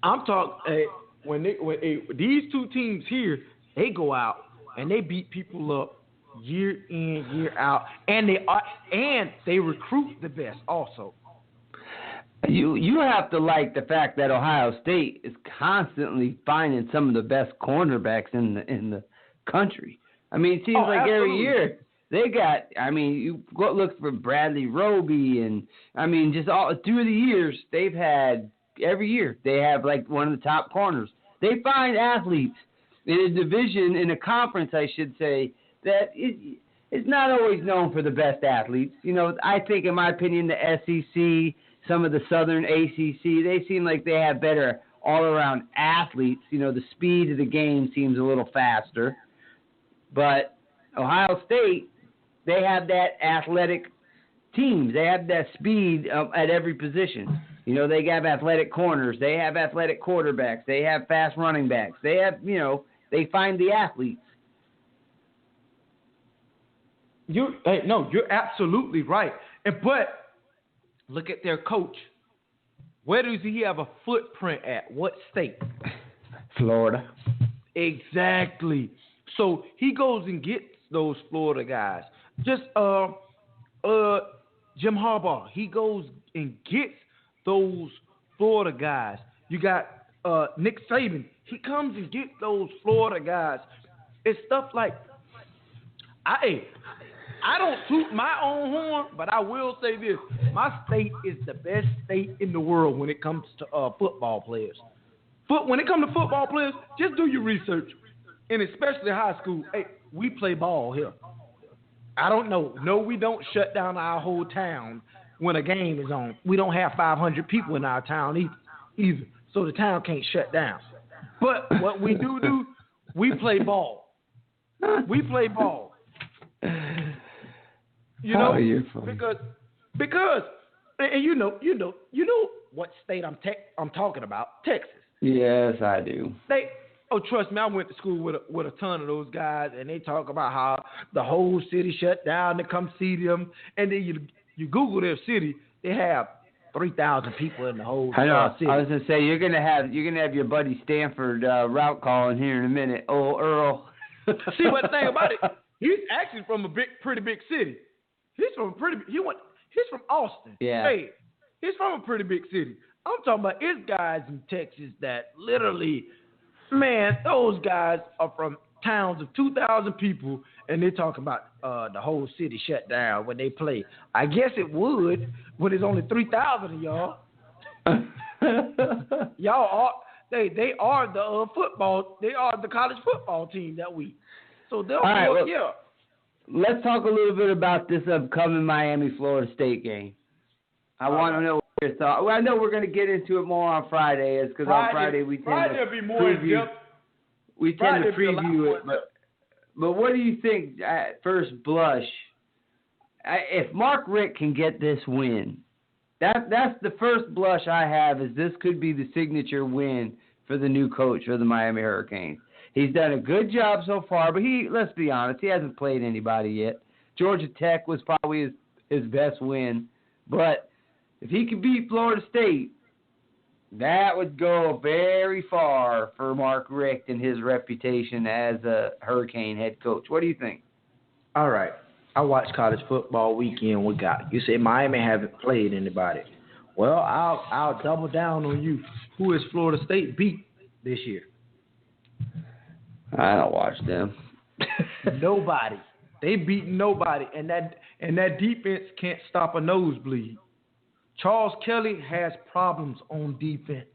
I'm talking when these two teams here, they go out and they beat people up year in, year out, and they recruit the best also. You have to like the fact that Ohio State is constantly finding some of the best cornerbacks in the country. I mean, it seems like absolutely. every year they got. I mean, you go look for Bradley Roby, and I mean, just all through the years they've had. Every year they have like one of the top corners. They find athletes in a division, in a conference, I should say, that is not always known for the best athletes. I think, in my opinion, the SEC, some of the Southern ACC, they seem like they have better all-around athletes. The speed of the game seems a little faster. But Ohio State, they have that athletic teams. They have that speed at every position. They have athletic corners. They have athletic quarterbacks. They have fast running backs. They have, they find the athletes. You're absolutely right. But look at their coach. Where does he have a footprint at? What state? Florida. Exactly. So he goes and gets those Florida guys. Just Jim Harbaugh. He goes and gets those Florida guys. You got Nick Saban. He comes and gets those Florida guys. It's stuff like I don't toot my own horn, but I will say this. My state is the best state in the world when it comes to football players. When it comes to football players, just do your research. And especially high school, hey, we play ball here. I don't know. No, we don't shut down our whole town when a game is on. We don't have 500 people in our town either. either, so the town can't shut down. But what we do, we play ball. We play ball. You know, because, and you know what state I'm talking about, Texas. Yes, I do. Trust me, I went to school with a ton of those guys, and they talk about how the whole city shut down to come see them, and then you Google their city, they have 3,000 people in the whole city. I was gonna say you're gonna have your buddy Stanford route calling here in a minute. Oh, Earl. See, what the thing about it? He's actually from a pretty big city. He's from Austin. Yeah. Hey, he's from a pretty big city. I'm talking about it's guys in Texas that literally, man, those guys are from towns of 2,000 people, and they're talking about the whole city shut down when they play. I guess it would when there's only 3,000 of y'all. Y'all are they are the football. They are the college football team that week. So they'll yeah. Let's talk a little bit about this upcoming Miami-Florida State game. I want to know what your thoughts. Well, I know we're going to get into it more on Friday, because on Friday we tend to be more preview. We tend to preview it, but what do you think at first blush? If Mark Richt can get this win, that's the first blush I have, is this could be the signature win for the new coach for the Miami Hurricanes. He's done a good job so far, but let's be honest, he hasn't played anybody yet. Georgia Tech was probably his best win, but if he could beat Florida State, that would go very far for Mark Richt and his reputation as a Hurricane head coach. What do you think? All right. I watched college football weekend. You say Miami haven't played anybody. Well, I'll double down on you. Who has Florida State beat this year? I don't watch them. Nobody. They beat nobody, and that defense can't stop a nosebleed. Charles Kelly has problems on defense.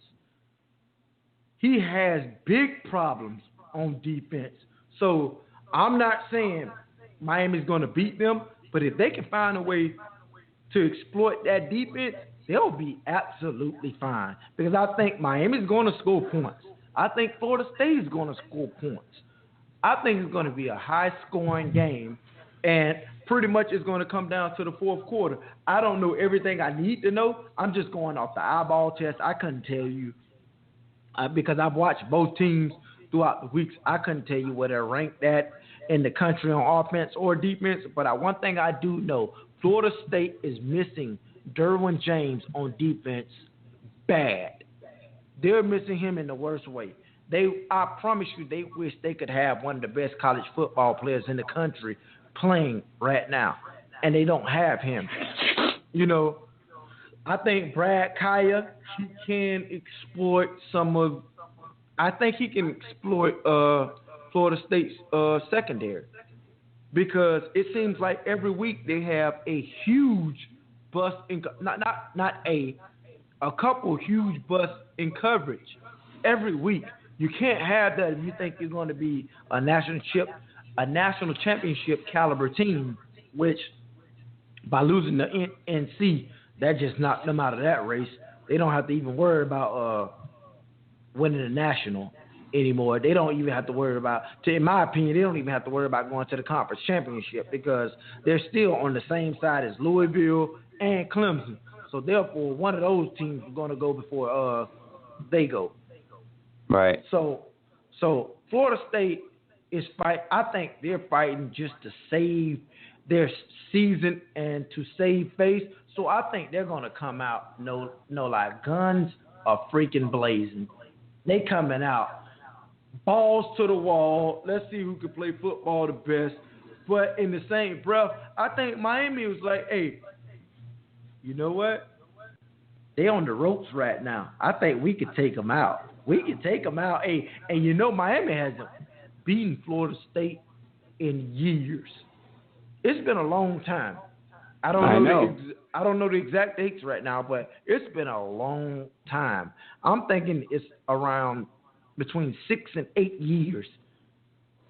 He has big problems on defense. So I'm not saying Miami's going to beat them, but if they can find a way to exploit that defense, they'll be absolutely fine. Because I think Miami's going to score points. I think Florida State is going to score points. I think it's going to be a high-scoring game, and pretty much it's going to come down to the fourth quarter. I don't know everything I need to know. I'm just going off the eyeball test. I couldn't tell you because I've watched both teams throughout the weeks. I couldn't tell you where they're ranked at in the country on offense or defense. But one thing I do know, Florida State is missing Derwin James on defense bad. They're missing him in the worst way. I promise you, they wish they could have one of the best college football players in the country playing right now, and they don't have him. You know, I think Brad Kaya, he can exploit I think he can exploit Florida State's secondary, because it seems like every week they have a huge bust in a couple huge busts in coverage every week. You can't have that if you think you're going to be a national championship caliber team, which by losing the NC, that just knocked them out of that race. They don't have to even worry about winning the national anymore. They don't even have to worry about, in my opinion, they don't even have to worry about going to the conference championship, because they're still on the same side as Louisville and Clemson. So therefore, one of those teams is going to go before they go. Right. So Florida State is I think they're fighting just to save their season and to save face. So I think they're gonna come out like guns are freaking blazing. They coming out balls to the wall. Let's see who can play football the best. But in the same breath, I think Miami was like, hey, you know what? They on the ropes right now. I think we could take them out. We can take them out. Hey, and you know Miami hasn't beaten Florida State in years. It's been a long time. I don't know the exact dates right now, but it's been a long time. I'm thinking it's around between 6 and 8 years.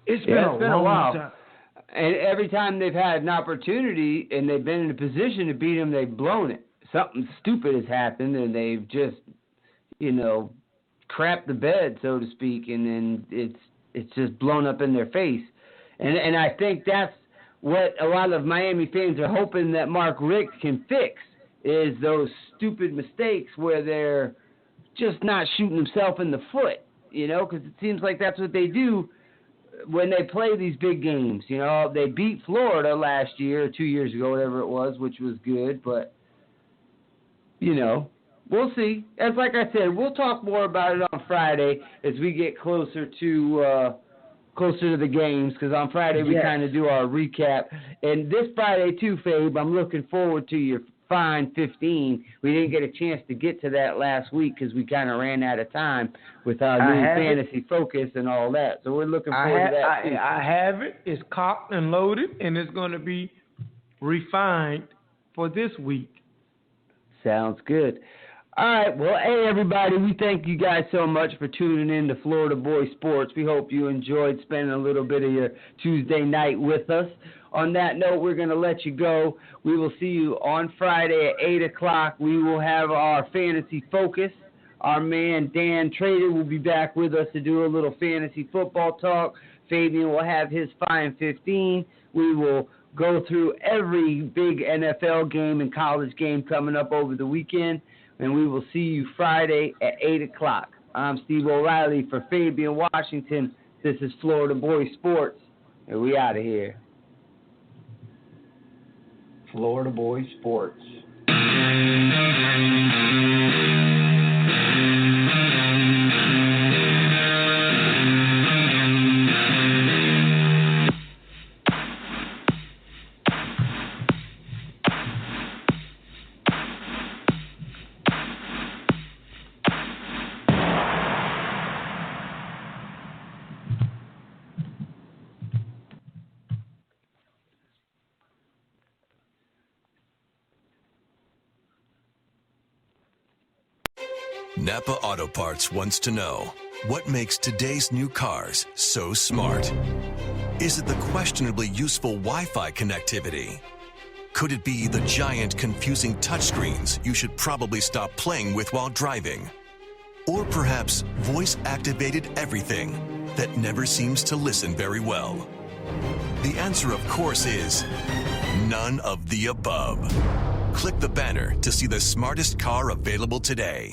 It's been a while. Time. And every time they've had an opportunity and they've been in a position to beat them, they've blown it. Something stupid has happened, and they've just, crap the bed, so to speak, and then it's just blown up in their face. And I think that's what a lot of Miami fans are hoping that Mark Richt can fix, is those stupid mistakes where they're just not shooting himself in the foot, because it seems like that's what they do when they play these big games. They beat Florida last year or 2 years ago, whatever it was, which was good, but, we'll see. As like I said, we'll talk more about it on Friday as we get closer to the games, because on Friday we kind of do our recap. And this Friday too, Fabe, I'm looking forward to your Fine 15. We didn't get a chance to get to that last week because we kind of ran out of time with our new fantasy focus and all that. So we're looking forward to that too. I have it. It's cocked and loaded, and it's going to be refined for this week. Sounds good. All right, well, hey, everybody, we thank you guys so much for tuning in to Florida Boy Sports. We hope you enjoyed spending a little bit of your Tuesday night with us. On that note, we're going to let you go. We will see you on Friday at 8 o'clock. We will have our fantasy focus. Our man, Dan Trader, will be back with us to do a little fantasy football talk. Fabian will have his Fine 15. We will go through every big NFL game and college game coming up over the weekend. And we will see you Friday at 8 o'clock. I'm Steve O'Reilly for Fabian Washington. This is Florida Boy Sports, and we out of here. Florida Boy Sports. Napa Auto Parts wants to know, what makes today's new cars so smart? Is it the questionably useful Wi-Fi connectivity? Could it be the giant, confusing touchscreens you should probably stop playing with while driving? Or perhaps voice-activated everything that never seems to listen very well? The answer, of course, is none of the above. Click the banner to see the smartest car available today.